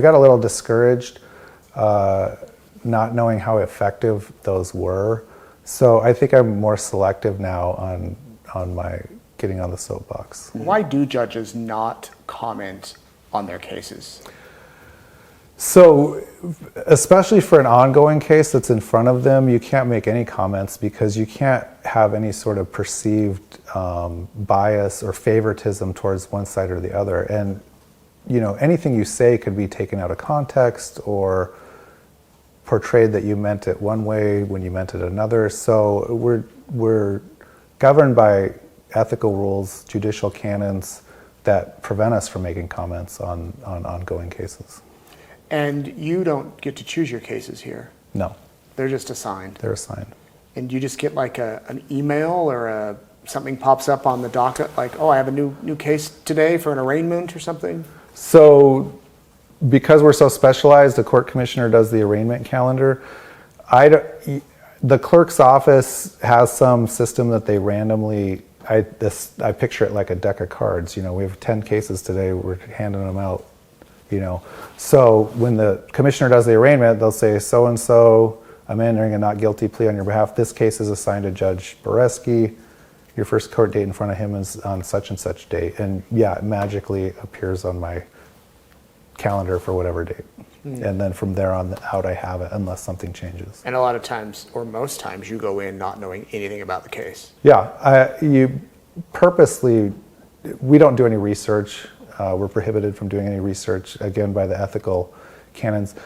got a little discouraged not knowing how effective those were. So I think I'm more selective now on my getting on the soapbox. Why do judges not comment on their cases? So, especially for an ongoing case that's in front of them, you can't make any comments because you can't have any sort of perceived bias or favoritism towards one side or the other. And, anything you say could be taken out of context or portrayed that you meant it one way when you meant it another. So we're governed by ethical rules, judicial canons that prevent us from making comments on ongoing cases. And you don't get to choose your cases here. No. They're just assigned. They're assigned. And you just get like an email or something pops up on the docket like, oh, I have a new case today for an arraignment or something? So because we're so specialized, the court commissioner does the arraignment calendar. The clerk's office has some system that they randomly, I picture it like a deck of cards. We have 10 cases today, we're handing them out. So when the commissioner does the arraignment, they'll say, so-and-so, I'm entering a not guilty plea on your behalf. This case is assigned to Judge Beresky. Your first court date in front of him is on such and such date. And yeah, it magically appears on my calendar for whatever date. And then from there on out, I have it unless something changes. And a lot of times, or most times, you go in not knowing anything about the case. Yeah, you purposely, we don't do any research. We're prohibited from doing any research, again, by the ethical canons.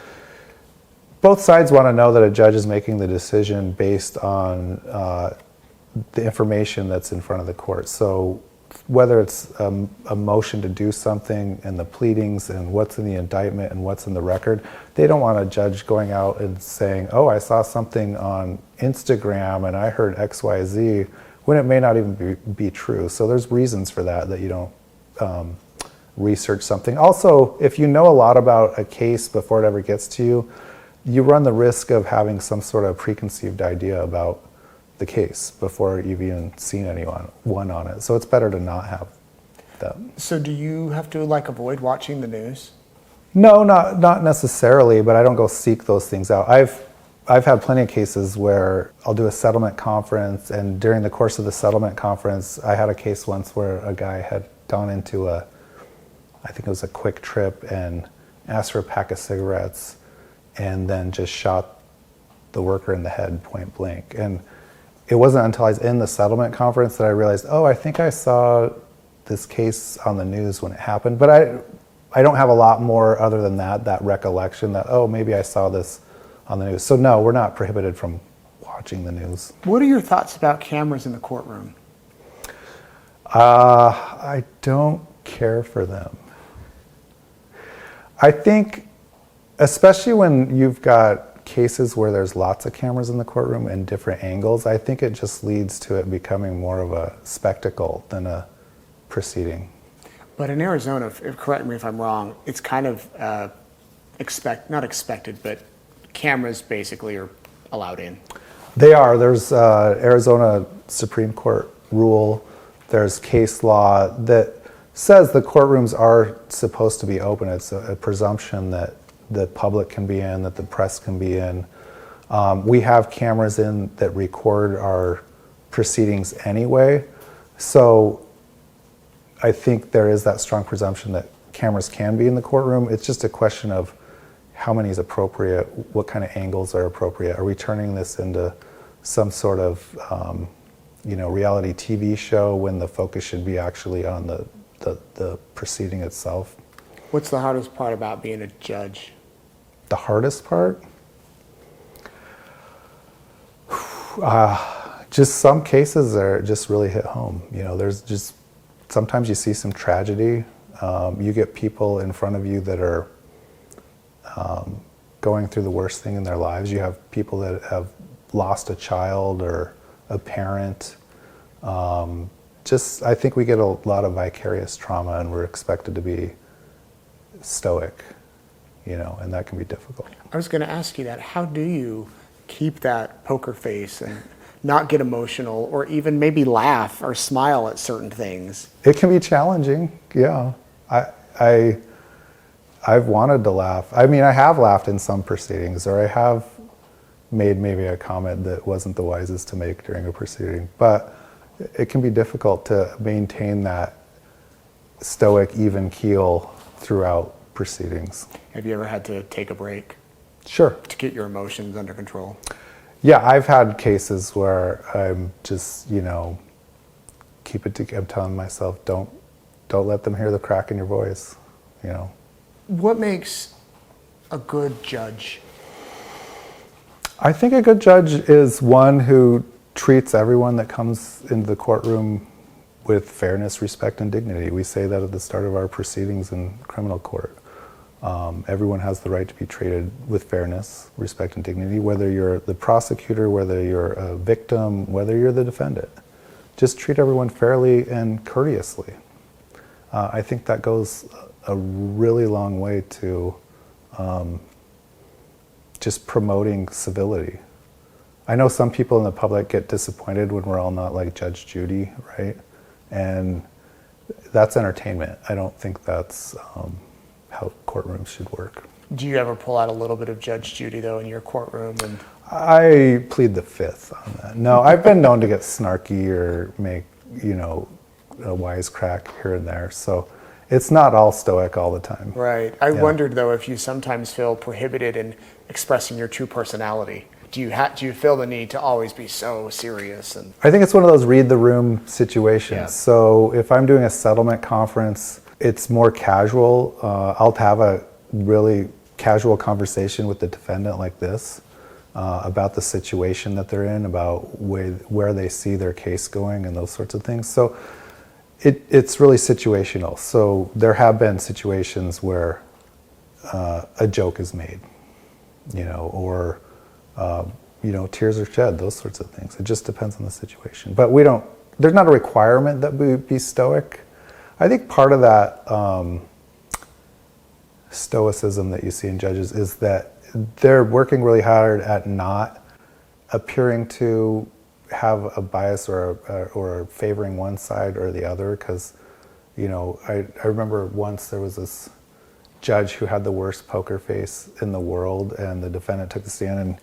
Both sides want to know that a judge is making the decision based on the information that's in front of the court. So whether it's a motion to do something and the pleadings and what's in the indictment and what's in the record, they don't want a judge going out and saying, oh, I saw something on Instagram and I heard XYZ, when it may not even be true. So there's reasons for that you don't research something. Also, if you know a lot about a case before it ever gets to you, you run the risk of having some sort of preconceived idea about the case before you've even seen anyone on it. So it's better to not have that. So do you have to like avoid watching the news? No, not necessarily, but I don't go seek those things out. I've had plenty of cases where I'll do a settlement conference, and during the course of the settlement conference, I had a case once where a guy had gone into I think it was a Quick Trip, and asked for a pack of cigarettes, and then just shot the worker in the head point blank. And it wasn't until I was in the settlement conference that I realized, oh, I think I saw this case on the news when it happened. But I don't have a lot more other than that recollection that, oh, maybe I saw this on the news. So no, we're not prohibited from watching the news. What are your thoughts about cameras in the courtroom? I don't care for them. I think, especially when you've got cases where there's lots of cameras in the courtroom and different angles, I think it just leads to it becoming more of a spectacle than a proceeding. But in Arizona, correct me if I'm wrong, it's kind of not expected, but cameras basically are allowed in. They are. There's Arizona Supreme Court rule. There's case law that says the courtrooms are supposed to be open. It's a presumption that the public can be in, that the press can be in. We have cameras in that record our proceedings anyway. So I think there is that strong presumption that cameras can be in the courtroom. It's just a question of how many is appropriate, what kind of angles are appropriate. Are we turning this into some sort of reality TV show when the focus should be actually on the proceeding itself? What's the hardest part about being a judge? The hardest part? Just some cases are just really hit home. There's just, sometimes you see some tragedy. You get people in front of you that are going through the worst thing in their lives. You have people that have lost a child or a parent. I think we get a lot of vicarious trauma, and we're expected to be stoic, and that can be difficult. I was going to ask you that. How do you keep that poker face and not get emotional, or even maybe laugh or smile at certain things? It can be challenging, yeah. I've wanted to laugh. I mean, I have laughed in some proceedings, or I have made maybe a comment that wasn't the wisest to make during a proceeding, but it can be difficult to maintain that stoic, even keel throughout proceedings. Have you ever had to take a break? Sure. To get your emotions under control? Yeah, I've had cases where I'm just, keep it together. I'm telling myself, don't let them hear the crack in your voice, What makes a good judge? I think a good judge is one who treats everyone that comes into the courtroom with fairness, respect, and dignity. We say that at the start of our proceedings in criminal court. Everyone has the right to be treated with fairness, respect, and dignity, whether you're the prosecutor, whether you're a victim, whether you're the defendant. Just treat everyone fairly and courteously. I think that goes a really long way to just promoting civility. I know some people in the public get disappointed when we're all not like Judge Judy, right? And that's entertainment. I don't think that's how courtrooms should work. Do you ever pull out a little bit of Judge Judy, though, in your courtroom? And I plead the fifth on that. No, I've been known to get snarky or make, a wisecrack here and there. So it's not all stoic all the time. Right. I wondered, though, if you sometimes feel prohibited in expressing your true personality. Do you feel the need to always be so serious? And I think it's one of those read the room situations. Yeah. So if I'm doing a settlement conference, it's more casual. I'll have a really casual conversation with the defendant like this about the situation that they're in, about where they see their case going and those sorts of things. So it's really situational. So there have been situations where a joke is made, or tears are shed, those sorts of things. It just depends on the situation. But there's not a requirement that we be stoic. I think part of that stoicism that you see in judges is that they're working really hard at not appearing to have a bias or favoring one side or the other. Because, I remember once there was this judge who had the worst poker face in the world, and the defendant took the stand, and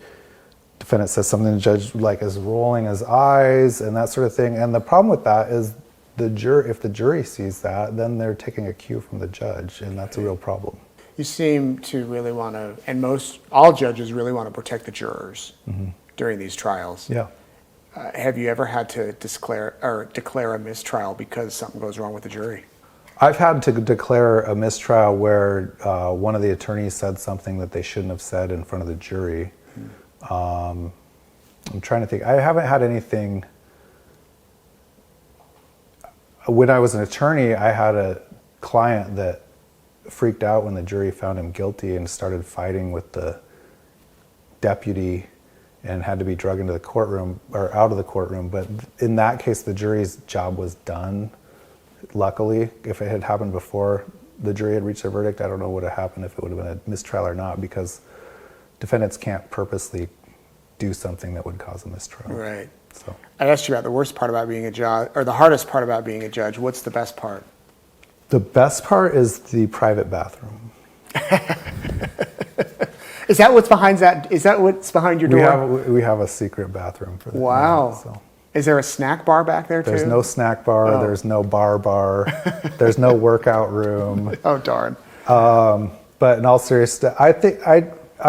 defendant says something, the judge is rolling his eyes and that sort of thing. And the problem with that is if the jury sees that, then they're taking a cue from the judge, and that's a real problem. You seem to really want to, and all judges really want to protect the jurors during these trials. Yeah. Have you ever had to declare a mistrial because something goes wrong with the jury? I've had to declare a mistrial where one of the attorneys said something that they shouldn't have said in front of the jury. I'm trying to think. I haven't had anything. When I was an attorney, I had a client that freaked out when the jury found him guilty and started fighting with the deputy and had to be dragged into the courtroom or out of the courtroom. But in that case, the jury's job was done. Luckily, if it had happened before the jury had reached their verdict, I don't know what would have happened, if it would have been a mistrial or not, because defendants can't purposely do something that would cause a mistrial. Right. So I asked you about the worst part about being a judge, or the hardest part about being a judge. What's the best part? the best part is the private bathroom. Is that what's behind that? Is that what's behind your door? We have a secret bathroom for that. Wow. So. Is there a snack bar back there too? There's no snack bar. Oh. There's no bar. There's no workout room. Oh darn. But in all seriousness, I think I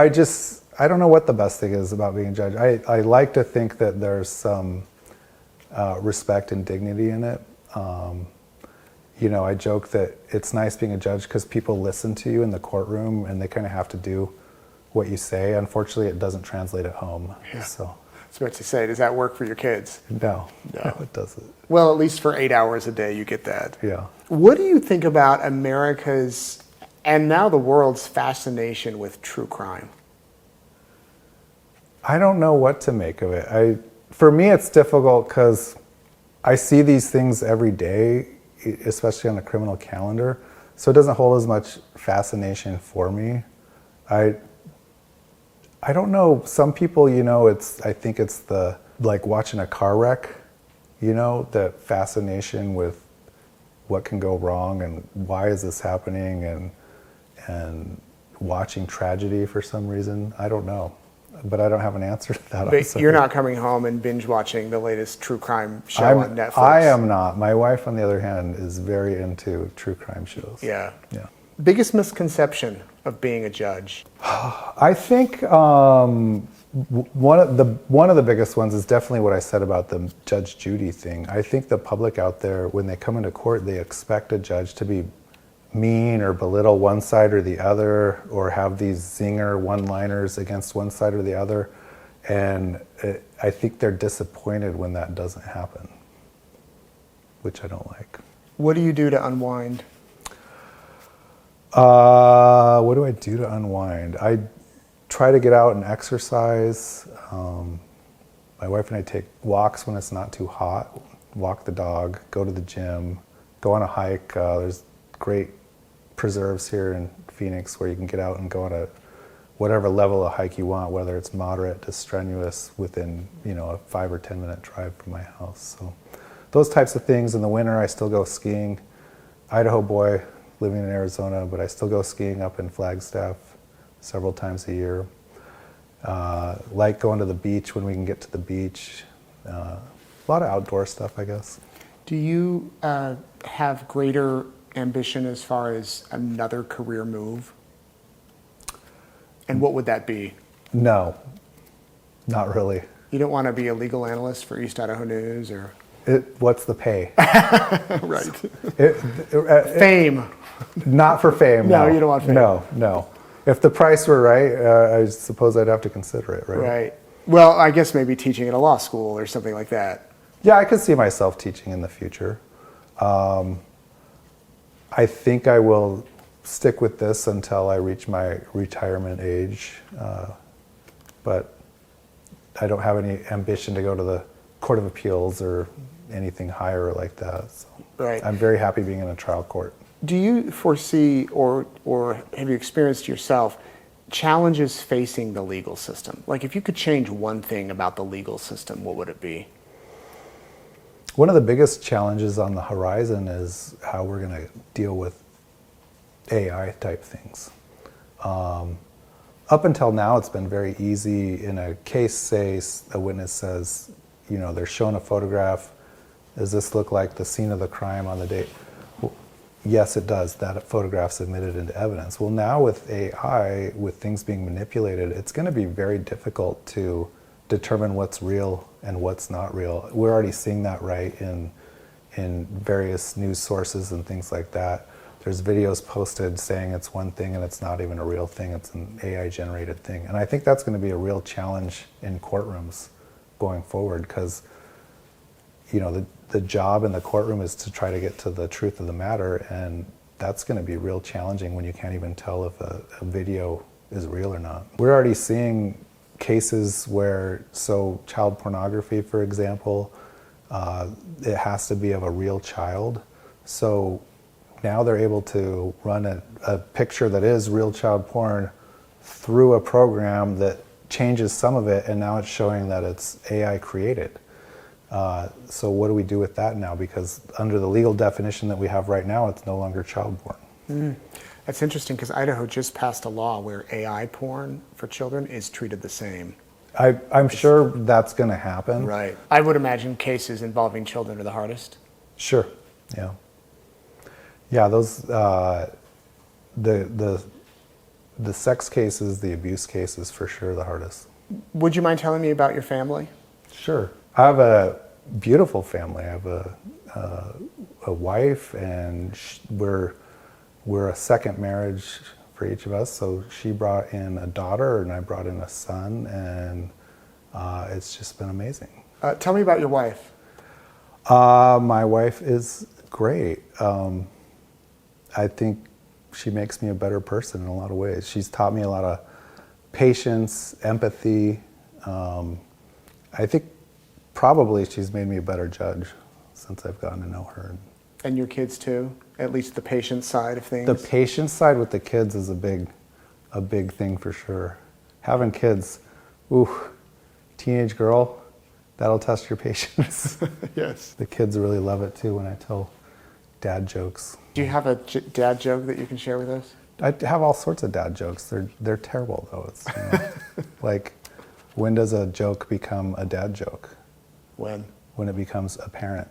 don't know what the best thing is about being a judge. I like to think that there's some respect and dignity in it. I joke that it's nice being a judge because people listen to you in the courtroom and they kind of have to do what you say. Unfortunately, it doesn't translate at home. Yeah. So. I was about to say, does that work for your kids? No, it doesn't. Well, at least for 8 hours a day, you get that. Yeah. What do you think about America's, and now the world's, fascination with true crime? I don't know what to make of it. For me, it's difficult because I see these things every day, especially on a criminal calendar. So it doesn't hold as much fascination for me. I don't know. Some people, I think it's like watching a car wreck, the fascination with what can go wrong and why is this happening and watching tragedy for some reason. I don't know. But I don't have an answer to that. But you're not coming home and binge watching the latest true crime show on Netflix. I am not. My wife, on the other hand, is very into true crime shows. Yeah. Yeah. Biggest misconception of being a judge? I think one of the biggest ones is definitely what I said about the Judge Judy thing. I think the public out there, when they come into court, they expect a judge to be mean or belittle one side or the other, or have these zinger one-liners against one side or the other. And I think they're disappointed when that doesn't happen, which I don't like. What do you do to unwind? What do I do to unwind? I try to get out and exercise. My wife and I take walks when it's not too hot, walk the dog, go to the gym, go on a hike. There's great preserves here in Phoenix where you can get out and go on a whatever level of hike you want, whether it's moderate to strenuous, within a 5 or 10 minute drive from my house. So those types of things. In the winter, I still go skiing. Idaho boy, living in Arizona, but I still go skiing up in Flagstaff several times a year. Like going to the beach when we can get to the beach. A lot of outdoor stuff, I guess. Do you have greater ambition as far as another career move? And what would that be? No, not really. You don't want to be a legal analyst for East Idaho News, or? What's the pay? Right. Fame. Not for fame. No, you don't want fame. No. If the price were right, I suppose I'd have to consider it, right? Right. Well, I guess maybe teaching at a law school or something like that. Yeah, I could see myself teaching in the future. I think I will stick with this until I reach my retirement age. But I don't have any ambition to go to the Court of Appeals or anything higher like that. So Right. I'm very happy being in a trial court. Do you foresee or have you experienced yourself challenges facing the legal system? Like if you could change one thing about the legal system, what would it be? One of the biggest challenges on the horizon is how we're going to deal with AI type things. Up until now, it's been very easy. In a case, say a witness says, you know, they're shown a photograph. Does this look like the scene of the crime on the date? Well, yes, it does. That photograph's admitted into evidence. Well, now with AI, with things being manipulated, it's going to be very difficult to determine what's real and what's not real. We're already seeing that, right, in various news sources and things like that. There's videos posted saying it's one thing and it's not even a real thing, it's an AI generated thing. And I think that's going to be a real challenge in courtrooms going forward, because you know the job in the courtroom is to try to get to the truth of the matter, and that's going to be real challenging when you can't even tell if a video is real or not. We're already seeing cases where, so child pornography, for example, it has to be of a real child. So now they're able to run a picture that is real child porn through a program that changes some of it, and now it's showing that it's AI created. So what do we do with that now? Because under the legal definition that we have right now, it's no longer child porn. That's interesting, because Idaho just passed a law where AI porn for children is treated the same. I'm sure that's going to happen. Right. I would imagine cases involving children are the hardest. Sure. Yeah. Yeah. Those the sex cases, the abuse cases, for sure the hardest. Would you mind telling me about your family? Sure. I have a beautiful family. I have a wife, and we're a second marriage for each of us. So she brought in a daughter, and I brought in a son, and it's just been amazing. Tell me about your wife. My wife is great. I think she makes me a better person in a lot of ways. She's taught me a lot of patience, empathy. I think probably she's made me a better judge since I've gotten to know her. And your kids too? At least the patience side of things? The patience side with the kids is a big thing for sure. Having kids, teenage girl, that'll test your patience. Yes. The kids really love it too when I tell dad jokes. Do you have a dad joke that you can share with us? I have all sorts of dad jokes. They're terrible though. It's like, when does a joke become a dad joke? When? When it becomes apparent.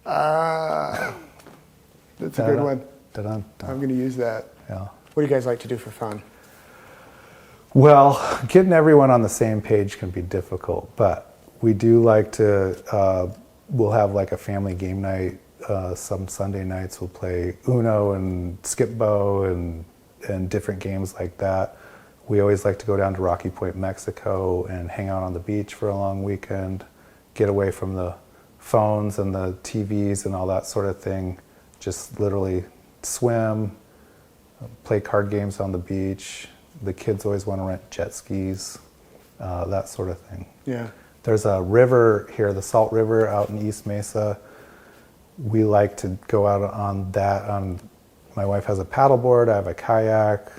That's a good one. Da-dun. I'm going to use that. Yeah. What do you guys like to do for fun? Well, getting everyone on the same page can be difficult, but we do like to, we'll have like a family game night. Some Sunday nights we'll play Uno and Skip-Bo and different games like that. We always like to go down to Rocky Point, Mexico, and hang out on the beach for a long weekend, get away from the phones and the TVs and all that sort of thing. Just literally swim, play card games on the beach. The kids always want to rent jet skis, that sort of thing. Yeah. There's a river here, the Salt River out in East Mesa. We like to go out on that. My wife has a paddleboard, I have a kayak.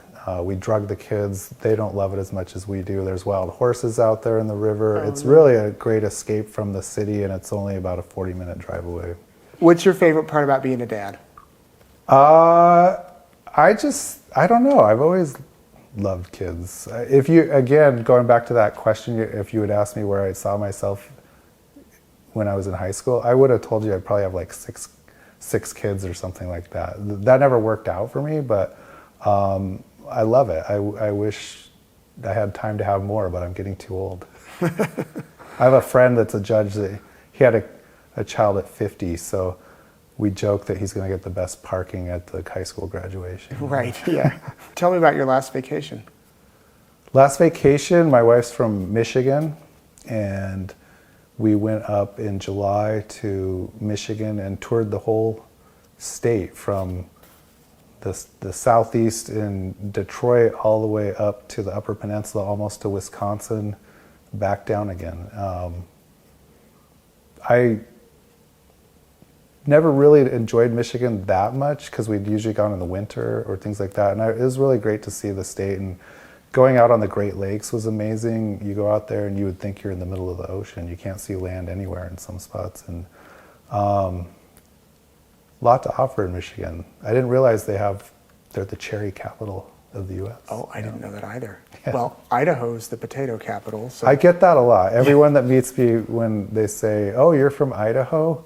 We drug the kids. They don't love it as much as we do. There's wild horses out there in the river. It's really a great escape from the city, and it's only about a 40-minute drive away. What's your favorite part about being a dad? I don't know. I've always loved kids. If you, again, going back to that question, if you would ask me where I saw myself when I was in high school, I would have told you I'd probably have like six kids or something like that. That never worked out for me, but I love it. I wish I had time to have more, but I'm getting too old. I have a friend that's a judge that he had a child at 50, so we joke that he's going to get the best parking at the high school graduation. Right, yeah. Tell me about your last vacation. Last vacation, my wife's from Michigan, and we went up in July to Michigan and toured the whole state from the southeast in Detroit all the way up to the Upper Peninsula, almost to Wisconsin, back down again. never really enjoyed Michigan that much because we'd usually gone in the winter or things like that. And it was really great to see the state, and going out on the Great Lakes was amazing. You go out there and you would think you're in the middle of the ocean. You can't see land anywhere in some spots. And a lot to offer in Michigan. I didn't realize they're the cherry capital of the U.S. Oh, I didn't know that either. Yeah. Well, Idaho's the potato capital. So. I get that a lot. Everyone that meets me, when they say, "Oh, you're from Idaho,"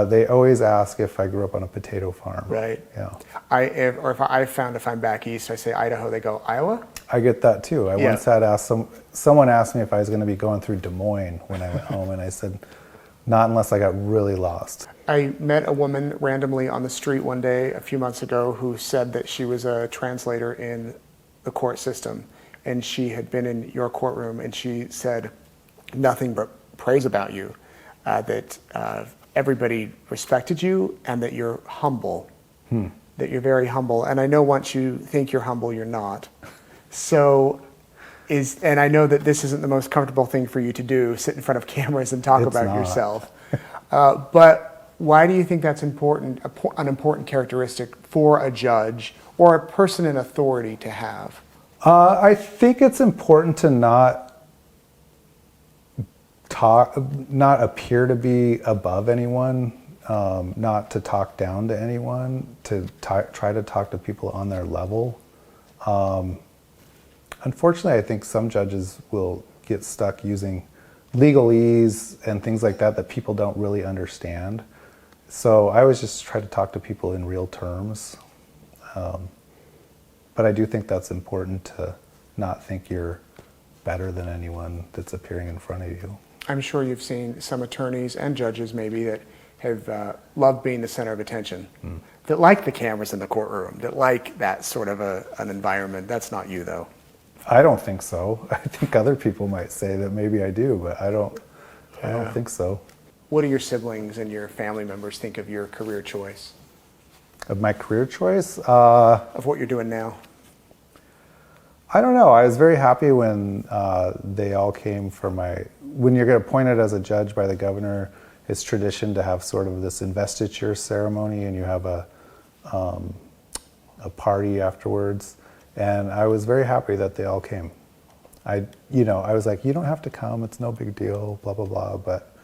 they always ask if I grew up on a potato farm. Right. Yeah. If I'm back east, I say Idaho, they go, Iowa? I get that too. I once had asked someone asked me if I was going to be going through Des Moines when I went home, and I said, not unless I got really lost. I met a woman randomly on the street one day a few months ago who said that she was a translator in the court system, and she had been in your courtroom, and she said nothing but praise about you, that everybody respected you, and that you're humble, that you're very humble. And I know once you think you're humble, you're not. So, and I know that this isn't the most comfortable thing for you to do, sit in front of cameras and talk about yourself. But why do you think that's important, an important characteristic for a judge or a person in authority to have? I think it's important to not appear to be above anyone, not to talk down to anyone, to try to talk to people on their level. Unfortunately, I think some judges will get stuck using legalese and things like that people don't really understand. So I always just try to talk to people in real terms. But I do think that's important, to not think you're better than anyone that's appearing in front of you. I'm sure you've seen some attorneys and judges maybe that have loved being the center of attention, that like the cameras in the courtroom, that like that sort of an environment. That's not you, though. I don't think so. I think other people might say that maybe I do, but I don't think so. What do your siblings and your family members think of your career choice? Of my career choice? Of what you're doing now? I don't know. I was very happy when they all came for when you're appointed as a judge by the governor, it's tradition to have sort of this investiture ceremony, and you have a party afterwards. And I was very happy that they all came. I was like, you don't have to come. It's no big deal, blah, blah, blah. But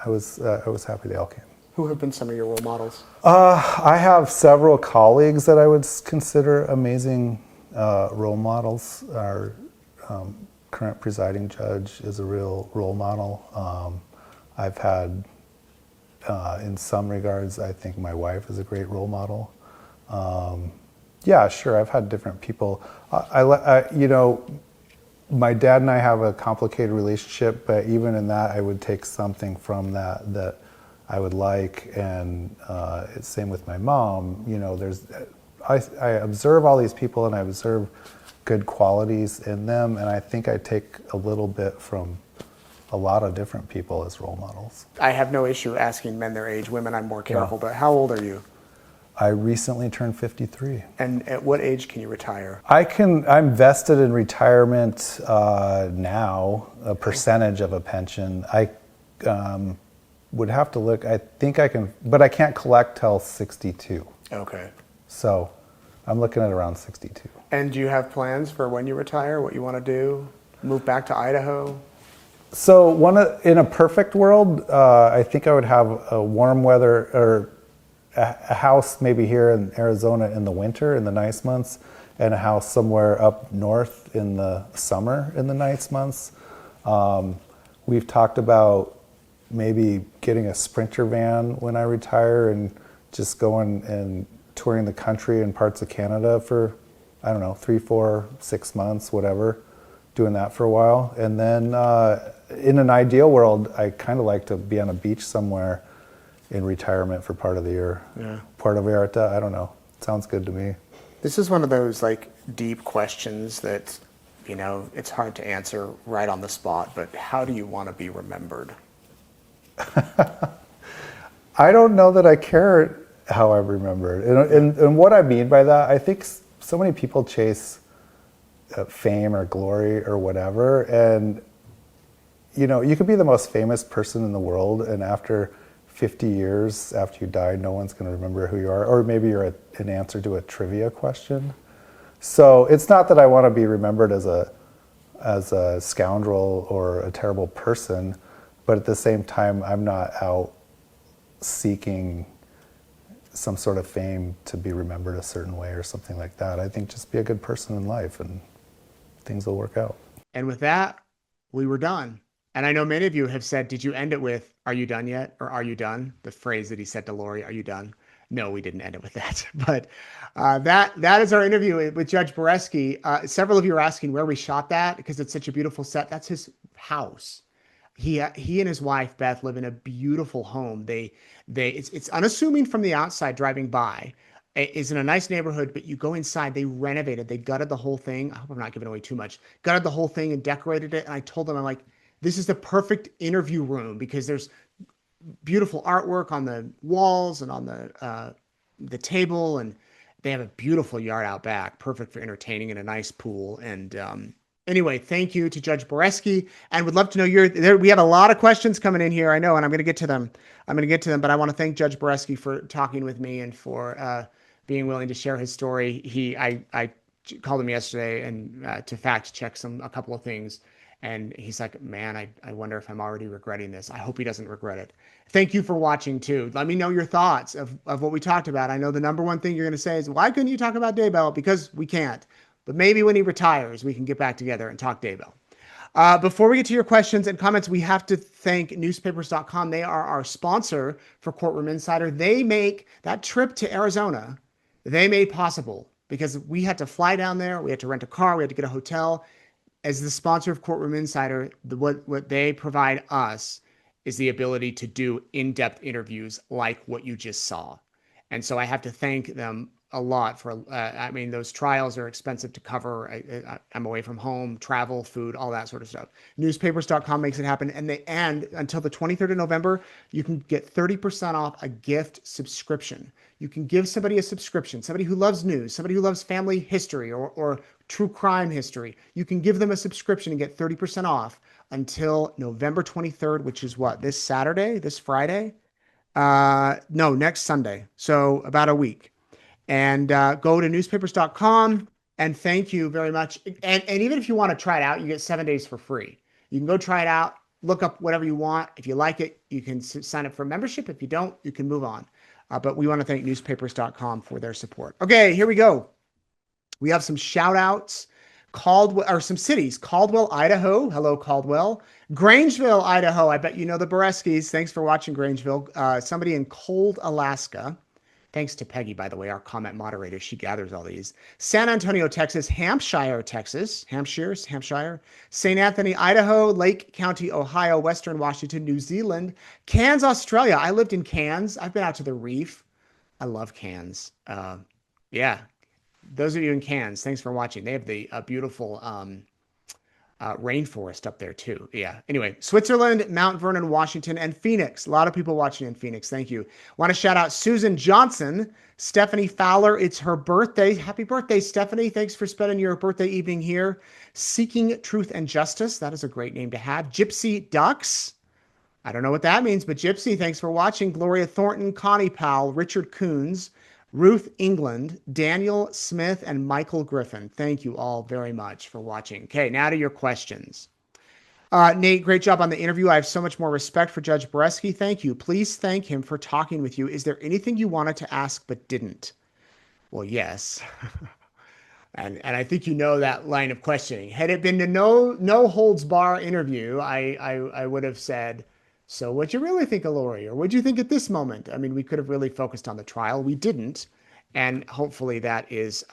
I was happy they all came. Who have been some of your role models? I have several colleagues that I would consider amazing role models. Our current presiding judge is a real role model. I've had, in some regards, I think my wife is a great role model. Yeah, sure. I've had different people. My dad and I have a complicated relationship, but even in that, I would take something from that I would like. And it's same with my mom. I observe all these people, and I observe good qualities in them, and I think I take a little bit from a lot of different people as role models. I have no issue asking men their age. Women, I'm more careful. But how old are you? I recently turned 53. And at what age can you retire? I'm vested in retirement now, a percentage of a pension. I would have to look. I think I can, but I can't collect till 62. Okay. So I'm looking at around 62. And do you have plans for when you retire, what you want to do? Move back to Idaho? So in a perfect world, I think I would have a warm weather, or a house maybe here in Arizona in the winter, in the nice months, and a house somewhere up north in the summer in the nice months. We've talked about maybe getting a Sprinter van when I retire and just going and touring the country and parts of Canada for, 3, 4, 6 months, whatever, doing that for a while. And then in an ideal world, I kind of like to be on a beach somewhere in retirement for part of the year. Yeah. Puerto Vallarta, I don't know. Sounds good to me. This is one of those deep questions that, it's hard to answer right on the spot, but how do you want to be remembered? I don't know that I care how I'm remembered. And what I mean by that, I think so many people chase fame or glory or whatever, and you could be the most famous person in the world, and after 50 years after you die, no one's going to remember who you are, or maybe you're an answer to a trivia question. So it's not that I want to be remembered as a scoundrel or a terrible person, but at the same time, I'm not out seeking some sort of fame to be remembered a certain way or something like that. I think just be a good person in life and things will work out. And with that, we were done. And I know many of you have said, did you end it with, are you done yet? Or are you done? The phrase that he said to Lori, are you done? No, we didn't end it with that. But that is our interview with Judge Beresky. Several of you are asking where we shot that because it's such a beautiful set. That's his house. He and his wife Beth live in a beautiful home. It's unassuming from the outside driving by. It's in a nice neighborhood, but you go inside, they renovated, they gutted the whole thing. I hope I'm not giving away too much. Gutted the whole thing and decorated it. And I told them, I'm like, this is the perfect interview room because there's beautiful artwork on the walls and on the table, and they have a beautiful yard out back, perfect for entertaining, and a nice pool. And anyway, thank you to Judge Beresky, and would love to know your there. We have a lot of questions coming in here, I know, and I'm going to get to them. But I want to thank Judge Beresky for talking with me and for being willing to share his story. I called him yesterday and to fact check a couple of things. And he's like, man, I wonder if I'm already regretting this. I hope he doesn't regret it. Thank you for watching too. Let me know your thoughts of what we talked about. I know the number one thing you're going to say is, why couldn't you talk about Daybell? Because we can't. But maybe when he retires, we can get back together and talk Daybell. Before we get to your questions and comments, we have to thank newspapers.com. They are our sponsor for Courtroom Insider. They make that trip to Arizona, they made possible because we had to fly down there. We had to rent a car. We had to get a hotel. As the sponsor of Courtroom Insider, what they provide us is the ability to do in-depth interviews like what you just saw. And so I have to thank them a lot for, those trials are expensive to cover. I'm away from home, travel, food, all that sort of stuff. Newspapers.com makes it happen. And until the 23rd of November, you can get 30% off a gift subscription. You can give somebody a subscription, somebody who loves news, somebody who loves family history or true crime history. You can give them a subscription and get 30% off until November 23rd, which is what, this Saturday, this Friday? No, next Sunday. So about a week. And go to newspapers.com and thank you very much. And even if you want to try it out, you get 7 days for free. You can go try it out, look up whatever you want. If you like it, you can sign up for membership. If you don't, you can move on. But we want to thank newspapers.com for their support. Okay, here we go. We have some shout outs. Some cities. Caldwell, Idaho. Hello, Caldwell. Grangeville, Idaho. I bet you know the Bereskys. Thanks for watching, Grangeville. Somebody in Cold, Alaska. Thanks to Peggy, by the way, our comment moderator. She gathers all these. San Antonio, Texas. Hampshire, Texas. Hampshire. St. Anthony, Idaho. Lake County, Ohio. Western Washington, New Zealand. Cairns, Australia. I lived in Cairns. I've been out to the reef. I love Cairns. Yeah. Those of you in Cairns, thanks for watching. They have the beautiful rainforest up there too. Yeah. Anyway, Switzerland, Mount Vernon, Washington, and Phoenix. A lot of people watching in Phoenix. Thank you. Want to shout out Susan Johnson, Stephanie Fowler. It's her birthday. Happy birthday, Stephanie. Thanks for spending your birthday evening here. Seeking Truth and Justice. That is a great name to have. Gypsy Ducks. I don't know what that means, but Gypsy, thanks for watching. Gloria Thornton, Connie Powell, Richard Coons, Ruth England, Daniel Smith, and Michael Griffin. Thank you all very much for watching. Okay, now to your questions. Nate, great job on the interview. I have so much more respect for Judge Beresky. Thank you. Please thank him for talking with you. Is there anything you wanted to ask but didn't? Well, yes. And I think you know that line of questioning. Had it been a no holds bar interview, I would have said, so what'd you really think of Lori? Or what'd you think at this moment? I mean, we could have really focused on the trial. We didn't. And hopefully that is,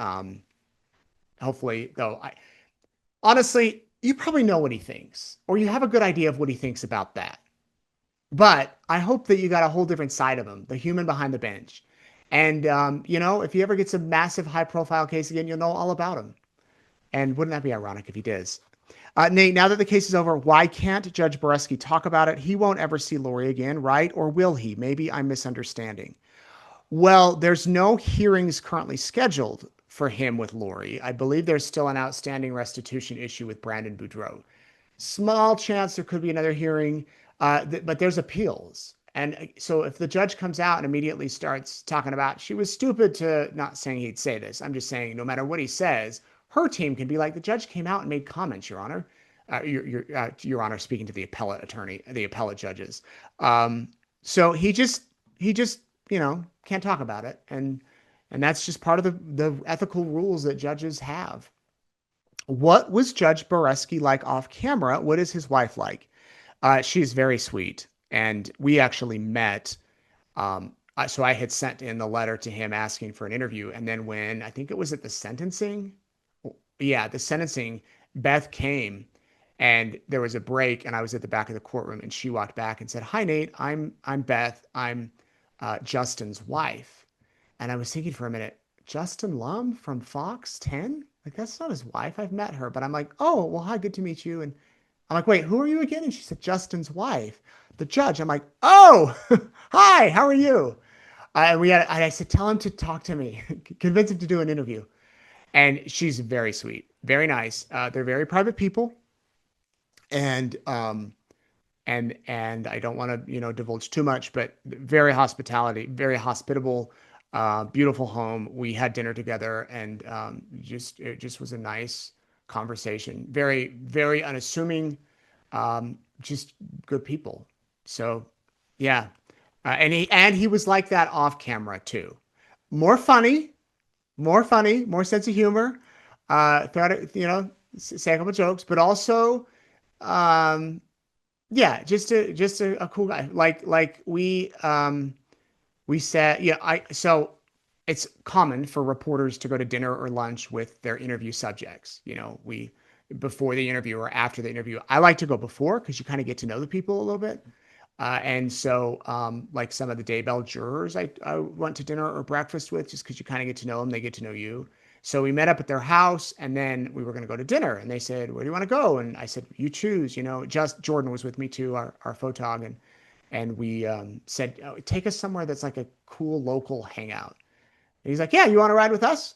honestly, you probably know what he thinks, or you have a good idea of what he thinks about that. But I hope that you got a whole different side of him, the human behind the bench. And, if he ever gets a massive high profile case again, you'll know all about him. And wouldn't that be ironic if he does? Nate, now that the case is over, why can't Judge Beresky talk about it? He won't ever see Lori again, right? Or will he? Maybe I'm misunderstanding. Well, there's no hearings currently scheduled for him with Lori. I believe there's still an outstanding restitution issue with Brandon Boudreaux. Small chance there could be another hearing, but there's appeals. And so if the judge comes out and immediately starts talking about she was stupid to, not saying he'd say this, I'm just saying no matter what he says, her team can be like, the judge came out and made comments, Your Honor. Your Honor, speaking to the appellate attorney, the appellate judges. So he just, can't talk about it. And that's just part of the ethical rules that judges have. What was Judge Beresky like off camera? What is his wife like? She's very sweet. And we actually met. So I had sent in the letter to him asking for an interview. And then when I think it was at the sentencing, Beth came and there was a break and I was at the back of the courtroom and she walked back and said, "Hi, Nate, I'm Beth. I'm Justin's wife." And I was thinking for a minute, Justin Lum from Fox 10? Like, that's not his wife. I've met her, but I'm like, "Oh, well, hi, good to meet you." And I'm like, "Wait, who are you again?" And she said, "Justin's wife, the judge." I'm like, "Oh, hi, how are you?" I said, "Tell him to talk to me, convince him to do an interview." And she's very sweet, very nice. They're very private people. And I don't want to, divulge too much, but very very hospitable, beautiful home. We had dinner together and it just was a nice conversation. Very, very unassuming, just good people. So yeah. And he was like that off camera too. More funny, more sense of humor. Throughout it, say a couple jokes, but also, yeah, just a cool guy. Like we said, yeah. So it's common for reporters to go to dinner or lunch with their interview subjects. We before the interview or after the interview. I like to go before because you kind of get to know the people a little bit. And so, like some of the Daybell jurors, I went to dinner or breakfast with just because you kind of get to know them, they get to know you. So we met up at their house, and then we were going to go to dinner. And they said, "Where do you want to go?" And I said, "You choose." Just Jordan was with me too, our photog, and we said, "Oh, take us somewhere that's like a cool local hangout." And he's like, "Yeah, you want to ride with us?"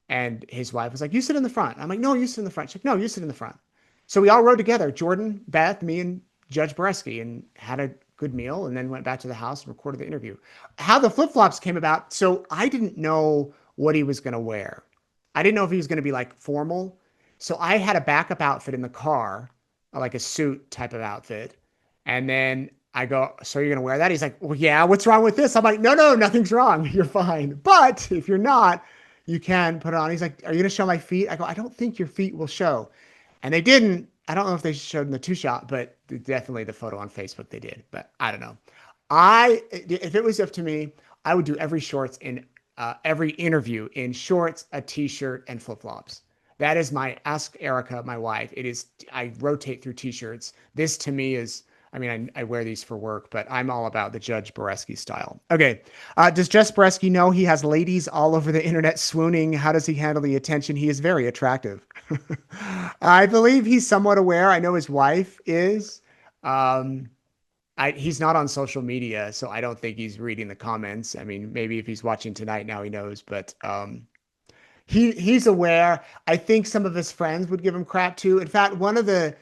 And his wife was like, "You sit in the front." I'm like, "No, you sit in the front." She's like, "No, you sit in the front." So we all rode together, Jordan, Beth, me, and Judge Beresky, and had a good meal and then went back to the house and recorded the interview. How the flip-flops came about. So I didn't know what he was going to wear. I didn't know if he was going to be like formal. So I had a backup outfit in the car, like a suit type of outfit. And then I go, "So you're going to wear that?" He's like, "Well, yeah, what's wrong with this?" I'm like, No, nothing's wrong. You're fine. But if you're not, you can put it on." He's like, "Are you going to show my feet?" I go, "I don't think your feet will show." And they didn't. I don't know if they showed in the two shot, but definitely the photo on Facebook they did. But I don't know. If it was up to me, I would do every interview in shorts, a t-shirt, and flip-flops. That is ask Erica, my wife. I rotate through t-shirts. This to me is, I wear these for work, but I'm all about the Judge Beresky style. Okay. Does Judge Beresky know he has ladies all over the internet swooning? How does he handle the attention? He is very attractive. I believe he's somewhat aware. I know his wife is. He's not on social media, so I don't think he's reading the comments. Maybe if he's watching tonight now he knows, but he's aware. I think some of his friends would give him crap too. In fact, one of the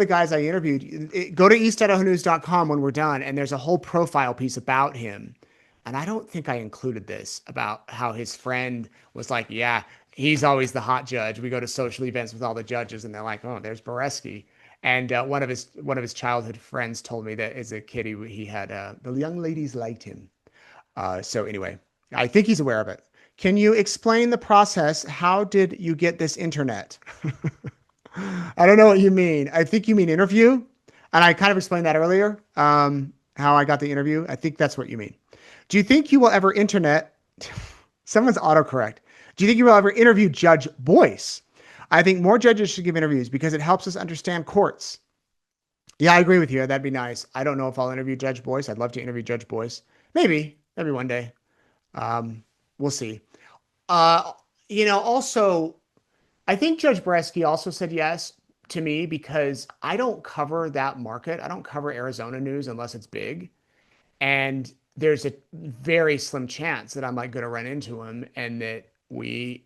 guys I interviewed, go to eastidahonews.com when we're done, and there's a whole profile piece about him. And I don't think I included this about how his friend was like, "Yeah, he's always the hot judge. We go to social events with all the judges, and they're like, oh, there's Beresky." And one of his childhood friends told me that as a kid he had the young ladies liked him. So anyway, I think he's aware of it. Can you explain the process? How did you get this internet? I don't know what you mean. I think you mean interview. And I kind of explained that earlier, how I got the interview. I think that's what you mean. Do you think you will ever someone's autocorrect. Do you think you will ever interview Judge Boyce? I think more judges should give interviews because it helps us understand courts. Yeah, I agree with you. That'd be nice. I don't know if I'll interview Judge Boyce. I'd love to interview Judge Boyce. Maybe one day. We'll see. Also, I think Judge Beresky also said yes to me because I don't cover that market. I don't cover Arizona news unless it's big. And there's a very slim chance that I'm like going to run into him and that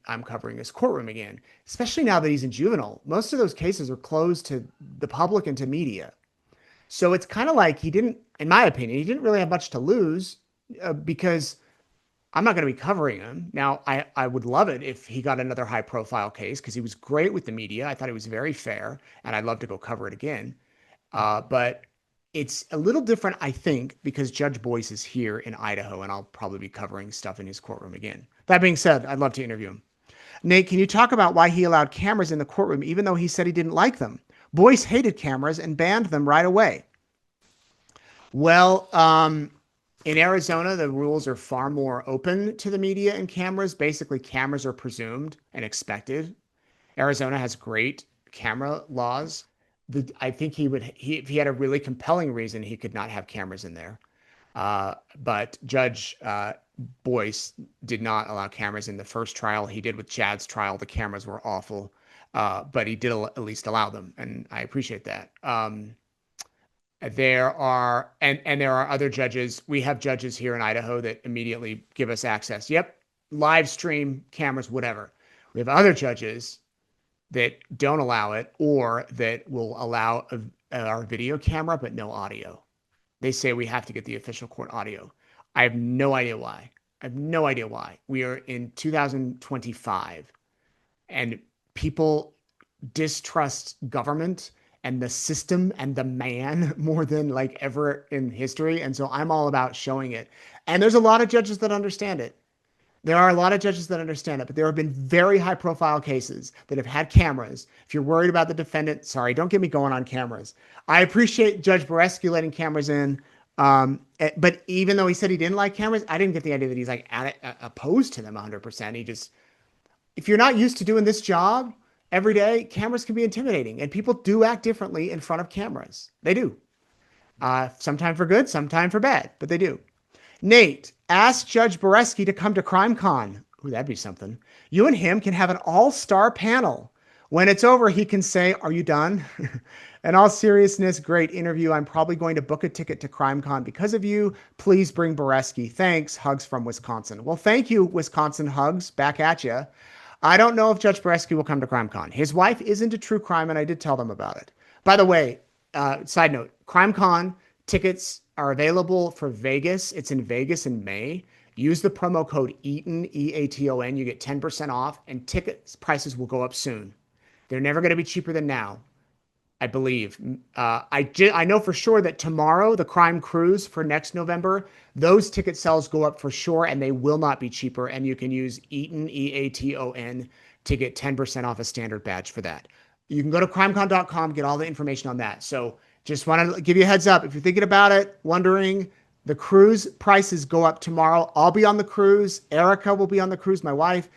I'm covering his courtroom again, especially now that he's in juvenile. Most of those cases are closed to the public and to media. So it's kind of like he didn't, in my opinion, he didn't really have much to lose because I'm not going to be covering him. Now, I would love it if he got another high profile case because he was great with the media. I thought he was very fair, and I'd love to go cover it again. But it's a little different, I think, because Judge Boyce is here in Idaho, and I'll probably be covering stuff in his courtroom again. That being said, I'd love to interview him. Nate, can you talk about why he allowed cameras in the courtroom, even though he said he didn't like them? Boyce hated cameras and banned them right away. Well, in Arizona, the rules are far more open to the media and cameras. Basically, cameras are presumed and expected. Arizona has great camera laws. I think if he had a really compelling reason, he could not have cameras in there. But Judge Boyce did not allow cameras in the first trial. He did with Chad's trial. The cameras were awful, but he did at least allow them, and I appreciate that. There are other judges. We have judges here in Idaho that immediately give us access. Yep, live stream, cameras, whatever. We have other judges that don't allow it or that will allow our video camera but no audio. They say we have to get the official court audio. I have no idea why. I have no idea why. We are in 2025 and people distrust government and the system and the man more than like ever in history. And so I'm all about showing it. And there's a lot of judges that understand it. There are a lot of judges that understand it, but there have been very high profile cases that have had cameras. If you're worried about the defendant, sorry, don't get me going on cameras. I appreciate Judge Beresky letting cameras in. But even though he said he didn't like cameras, I didn't get the idea that he's like opposed to them 100%. If you're not used to doing this job every day, cameras can be intimidating, and people do act differently in front of cameras. They do. Sometimes for good, sometimes for bad, but they do. Nate, ask Judge Beresky to come to CrimeCon. Ooh, that'd be something. You and him can have an all-star panel. When it's over, he can say, "Are you done?" In all seriousness, great interview. I'm probably going to book a ticket to CrimeCon because of you. Please bring Beresky. Thanks. Hugs from Wisconsin. Well, thank you, Wisconsin. Hugs back at you. I don't know if Judge Beresky will come to CrimeCon. His wife is into true crime, and I did tell them about it. By the way, side note, CrimeCon tickets are available for Vegas. It's in Vegas in May. Use the promo code EATON, EATON. You get 10% off, and ticket prices will go up soon. They're never going to be cheaper than now, I believe. I know for sure that tomorrow, the Crime Cruise for next November, those ticket sales go up for sure, and they will not be cheaper. And you can use EATON, EATON, to get 10% off a standard badge for that. You can go to crimecon.com, get all the information on that. So just want to give you a heads up. If you're thinking about it, wondering, the cruise prices go up tomorrow. I'll be on the cruise. Erica will be on the cruise, my wife.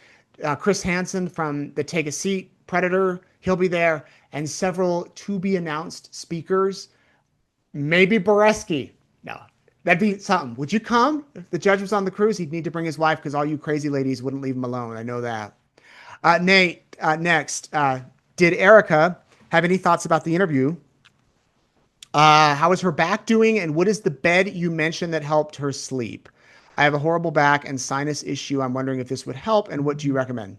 Chris Hansen from the Take a Seat Predator, he'll be there. And several to-be-announced speakers. Maybe Beresky. No, that'd be something. Would you come? If the judge was on the cruise, he'd need to bring his wife because all you crazy ladies wouldn't leave him alone. I know that. Nate, next. Did Erica have any thoughts about the interview? How is her back doing? And what is the bed you mentioned that helped her sleep? I have a horrible back and sinus issue. I'm wondering if this would help, and what do you recommend?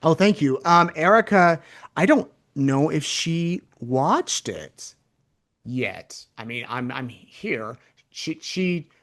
Oh, thank you. Erica, I don't know if she watched it yet. I mean, I'm here.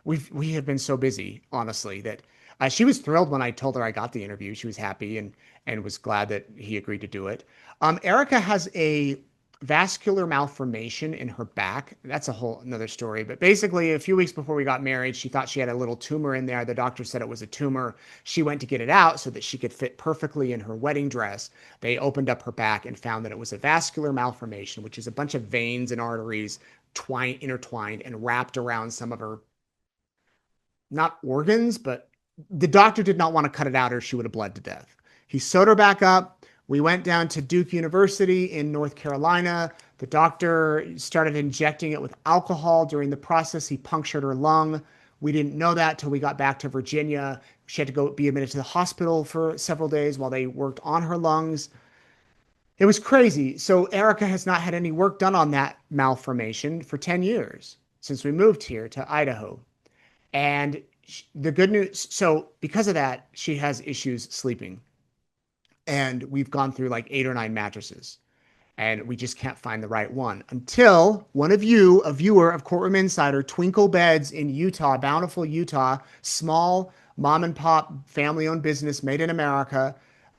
We have been so busy, honestly, that she was thrilled when I told her I got the interview. She was happy and was glad that he agreed to do it. Erica has a vascular malformation in her back. That's a whole another story. But basically, a few weeks before we got married, she thought she had a little tumor in there. The doctor said it was a tumor. She went to get it out so that she could fit perfectly in her wedding dress. They opened up her back and found that it was a vascular malformation, which is a bunch of veins and arteries intertwined and wrapped around some of her, not organs, but the doctor did not want to cut it out or she would have bled to death. He sewed her back up. We went down to Duke University in North Carolina. The doctor started injecting it with alcohol. During the process, he punctured her lung. We didn't know that till we got back to Virginia. She had to go be admitted to the hospital for several days while they worked on her lungs. It was crazy. So Erica has not had any work done on that malformation for 10 years since we moved here to Idaho. And the good news, so because of that, she has issues sleeping. And we've gone through like 8 or 9 mattresses. and we just can't find the right one until one of you, a viewer of Courtroom Insider, Twinkle Beds in Utah, Bountiful, Utah, small mom and pop family owned business made in America,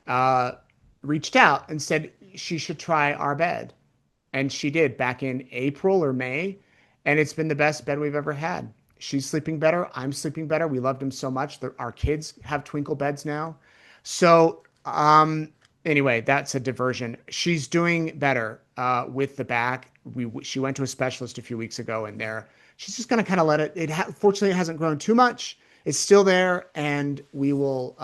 uh, reached out and said she should try our bed. And she did back in April or May. And it's been the best bed we've ever had. She's sleeping better. I'm sleeping better. We loved him so much. Our kids have twinkle beds now. So, anyway, that's a diversion. She's doing better with the back. She went to a specialist a few weeks ago, and she's just going to kind of let it. Fortunately, it hasn't grown too much. It's still there, and we will.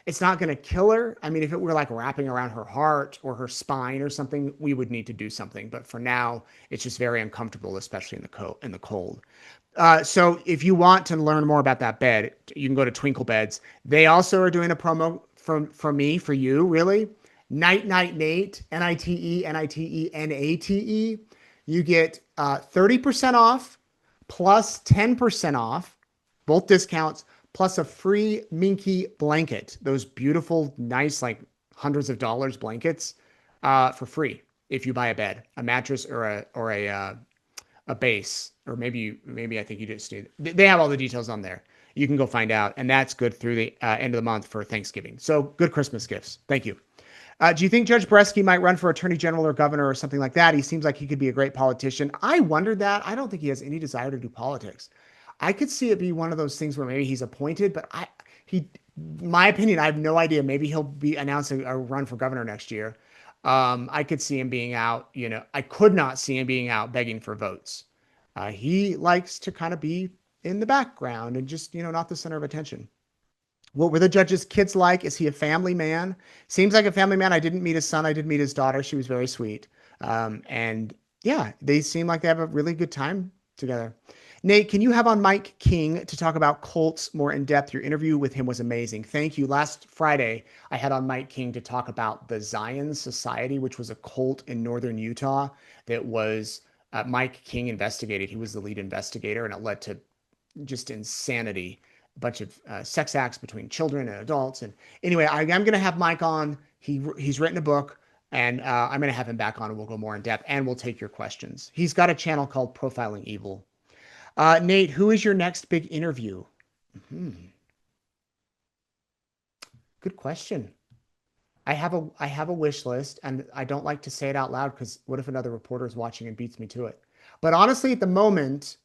It's not going to kill her. I mean, if it were like wrapping around her heart or her spine or something, we would need to do something. But for now, it's just very uncomfortable, especially in the cold. So if you want to learn more about that bed, you can go to Twinkle Beds. They also are doing a promo for you, really. Night Nate, NITE. You get 30% off plus 10% off, both discounts, plus a free Minky blanket. Those beautiful, nice, like hundreds of dollars blankets for free if you buy a bed, a mattress, or a base, or maybe I think you just need. They have all the details on there. You can go find out, and that's good through the end of the month for Thanksgiving. So good Christmas gifts. Thank you. Do you think Judge Beresky might run for attorney general or governor or something like that? He seems like he could be a great politician. I wondered that. I don't think he has any desire to do politics. I could see it be one of those things where maybe he's appointed, but my opinion, I have no idea. Maybe he'll be announcing a run for governor next year. I could see him being out, I could not see him being out begging for votes. He likes to kind of be in the background and just, not the center of attention. What were the judge's kids like? Is he a family man? Seems like a family man. I didn't meet his son. I did meet his daughter. She was very sweet. And yeah, they seem like they have a really good time together. Nate, can you have on Mike King to talk about cults more in depth? Your interview with him was amazing. Thank you. Last Friday, I had on Mike King to talk about the Zion Society, which was a cult in northern Utah that was Mike King investigated. He was the lead investigator, and it led to just insanity, a bunch of sex acts between children and adults. And anyway, I'm going to have Mike on. He's written a book, and I'm going to have him back on, and we'll go more in depth, and we'll take your questions. He's got a channel called Profiling Evil. Nate, who is your next big interview? Good question. I have a wish list, and I don't like to say it out loud because what if another reporter is watching and beats me to it? But honestly, at the moment,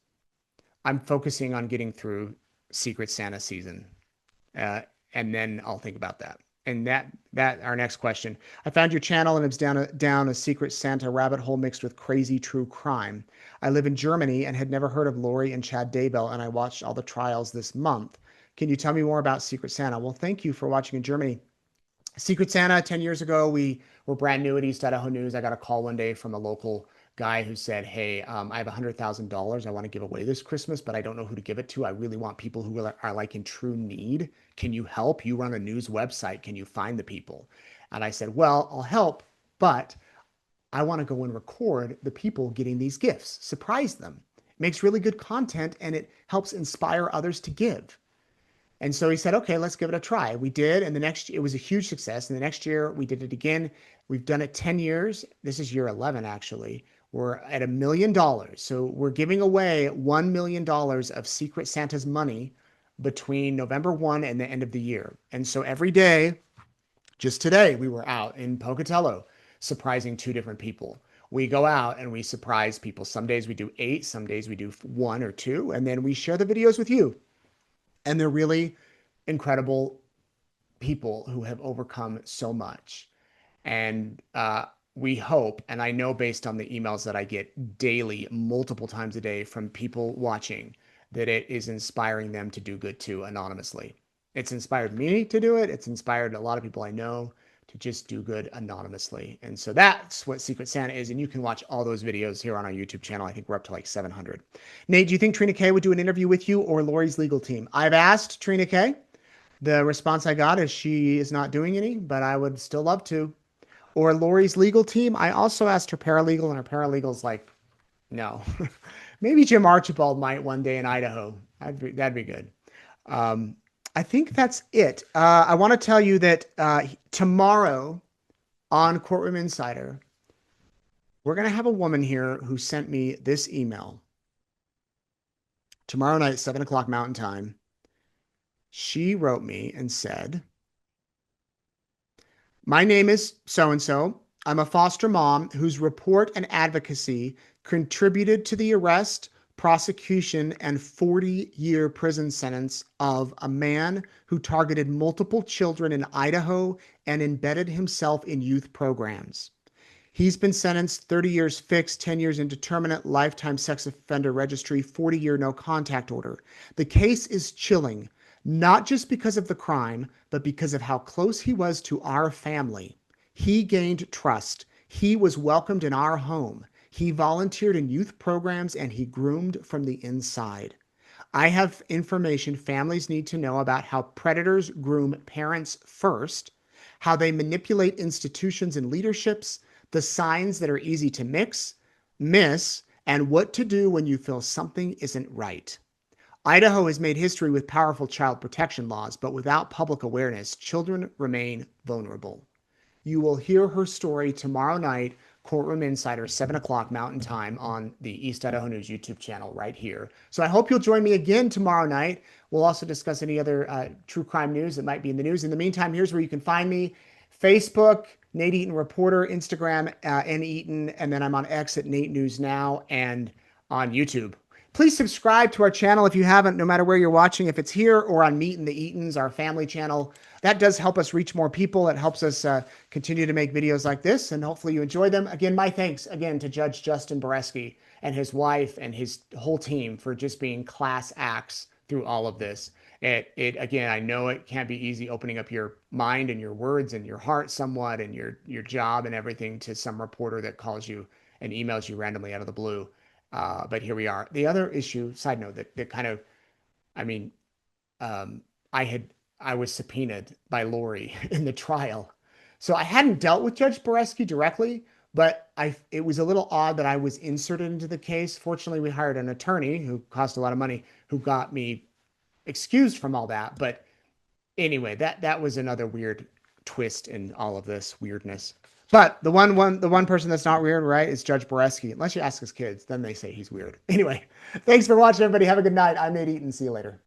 I'm focusing on getting through Secret Santa season, and then I'll think about that. And that our next question. I found your channel and it's down a Secret Santa rabbit hole mixed with crazy true crime. I live in Germany and had never heard of Lori and Chad Daybell, and I watched all the trials this month. Can you tell me more about Secret Santa? Well, thank you for watching in Germany. Secret Santa, 10 years ago, we were brand new at East Idaho News. I got a call one day from a local guy who said, hey, I have $100,000 I want to give away this Christmas, but I don't know who to give it to. I really want people who are like in true need. Can you help? You run a news website. Can you find the people? And I said, well, I'll help, but I want to go and record the people getting these gifts, surprise them. It makes really good content, and it helps inspire others to give. And so he said, okay, let's give it a try. We did. And it was a huge success. And the next year we did it again. We've done it 10 years. This is year 11, actually. We're at $1 million. So we're giving away $1 million of Secret Santa's money between November 1 and the end of the year. And so every day, just today, we were out in Pocatello surprising 2 different people. We go out and we surprise people. Some days we do 8, some days we do 1 or 2, and then we share the videos with you. And they're really incredible people who have overcome so much. And we hope, and I know based on the emails that I get daily, multiple times a day from people watching, that it is inspiring them to do good too, anonymously. It's inspired me to do it. It's inspired a lot of people I know to just do good anonymously. And so that's what Secret Santa is. And you can watch all those videos here on our YouTube channel. I think we're up to like 700. Nate, do you think Trina K would do an interview with you or Lori's legal team? I've asked Trina K. The response I got is she is not doing any, but I would still love to. Or Lori's legal team. I also asked her paralegal, and her paralegal's like, no. Maybe Jim Archibald might one day in Idaho. That'd be good. I think that's it. I want to tell you that tomorrow on Courtroom Insider, we're going to have a woman here who sent me this email tomorrow night, 7 o'clock Mountain Time. She wrote me and said, my name is so-and-so. I'm a foster mom whose report and advocacy contributed to the arrest, prosecution, and 40-year prison sentence of a man who targeted multiple children in Idaho and embedded himself in youth programs. He's been sentenced 30 years fixed, 10 years indeterminate, lifetime sex offender registry, 40-year no contact order. The case is chilling, not just because of the crime, but because of how close he was to our family. He gained trust. He was welcomed in our home. He volunteered in youth programs and he groomed from the inside. I have information families need to know about how predators groom parents first, how they manipulate institutions and leaderships, the signs that are easy to miss, and what to do when you feel something isn't right. Idaho has made history with powerful child protection laws, but without public awareness, children remain vulnerable. You will hear her story tomorrow night, Courtroom Insider, 7 o'clock Mountain Time on the East Idaho News YouTube channel right here. So I hope you'll join me again tomorrow night. We'll also discuss any other true crime news that might be in the news. In the meantime, here's where you can find me. Facebook, Nate Eaton Reporter, Instagram, N Eaton, and then I'm on X at Nate News Now and on YouTube. Please subscribe to our channel if you haven't, no matter where you're watching, if it's here or on Meet and the Eatons, our family channel. That does help us reach more people. It helps us continue to make videos like this, and hopefully you enjoy them. Again, my thanks again to Judge Justin Beresky and his wife and his whole team for just being class acts through all of this. Again, I know it can't be easy opening up your mind and your words and your heart somewhat and your job and everything to some reporter that calls you and emails you randomly out of the blue. But here we are. The other issue, side note, that kind of, I mean, I was subpoenaed by Lori in the trial. So I hadn't dealt with Judge Beresky directly, but it was a little odd that I was inserted into the case. Fortunately, we hired an attorney who cost a lot of money, who got me excused from all that. But anyway, that was another weird twist in all of this weirdness. But the one person that's not weird, right, is Judge Beresky. Unless you ask his kids, then they say he's weird. Anyway, thanks for watching, everybody. Have a good night. I'm Nate Eaton. See you later.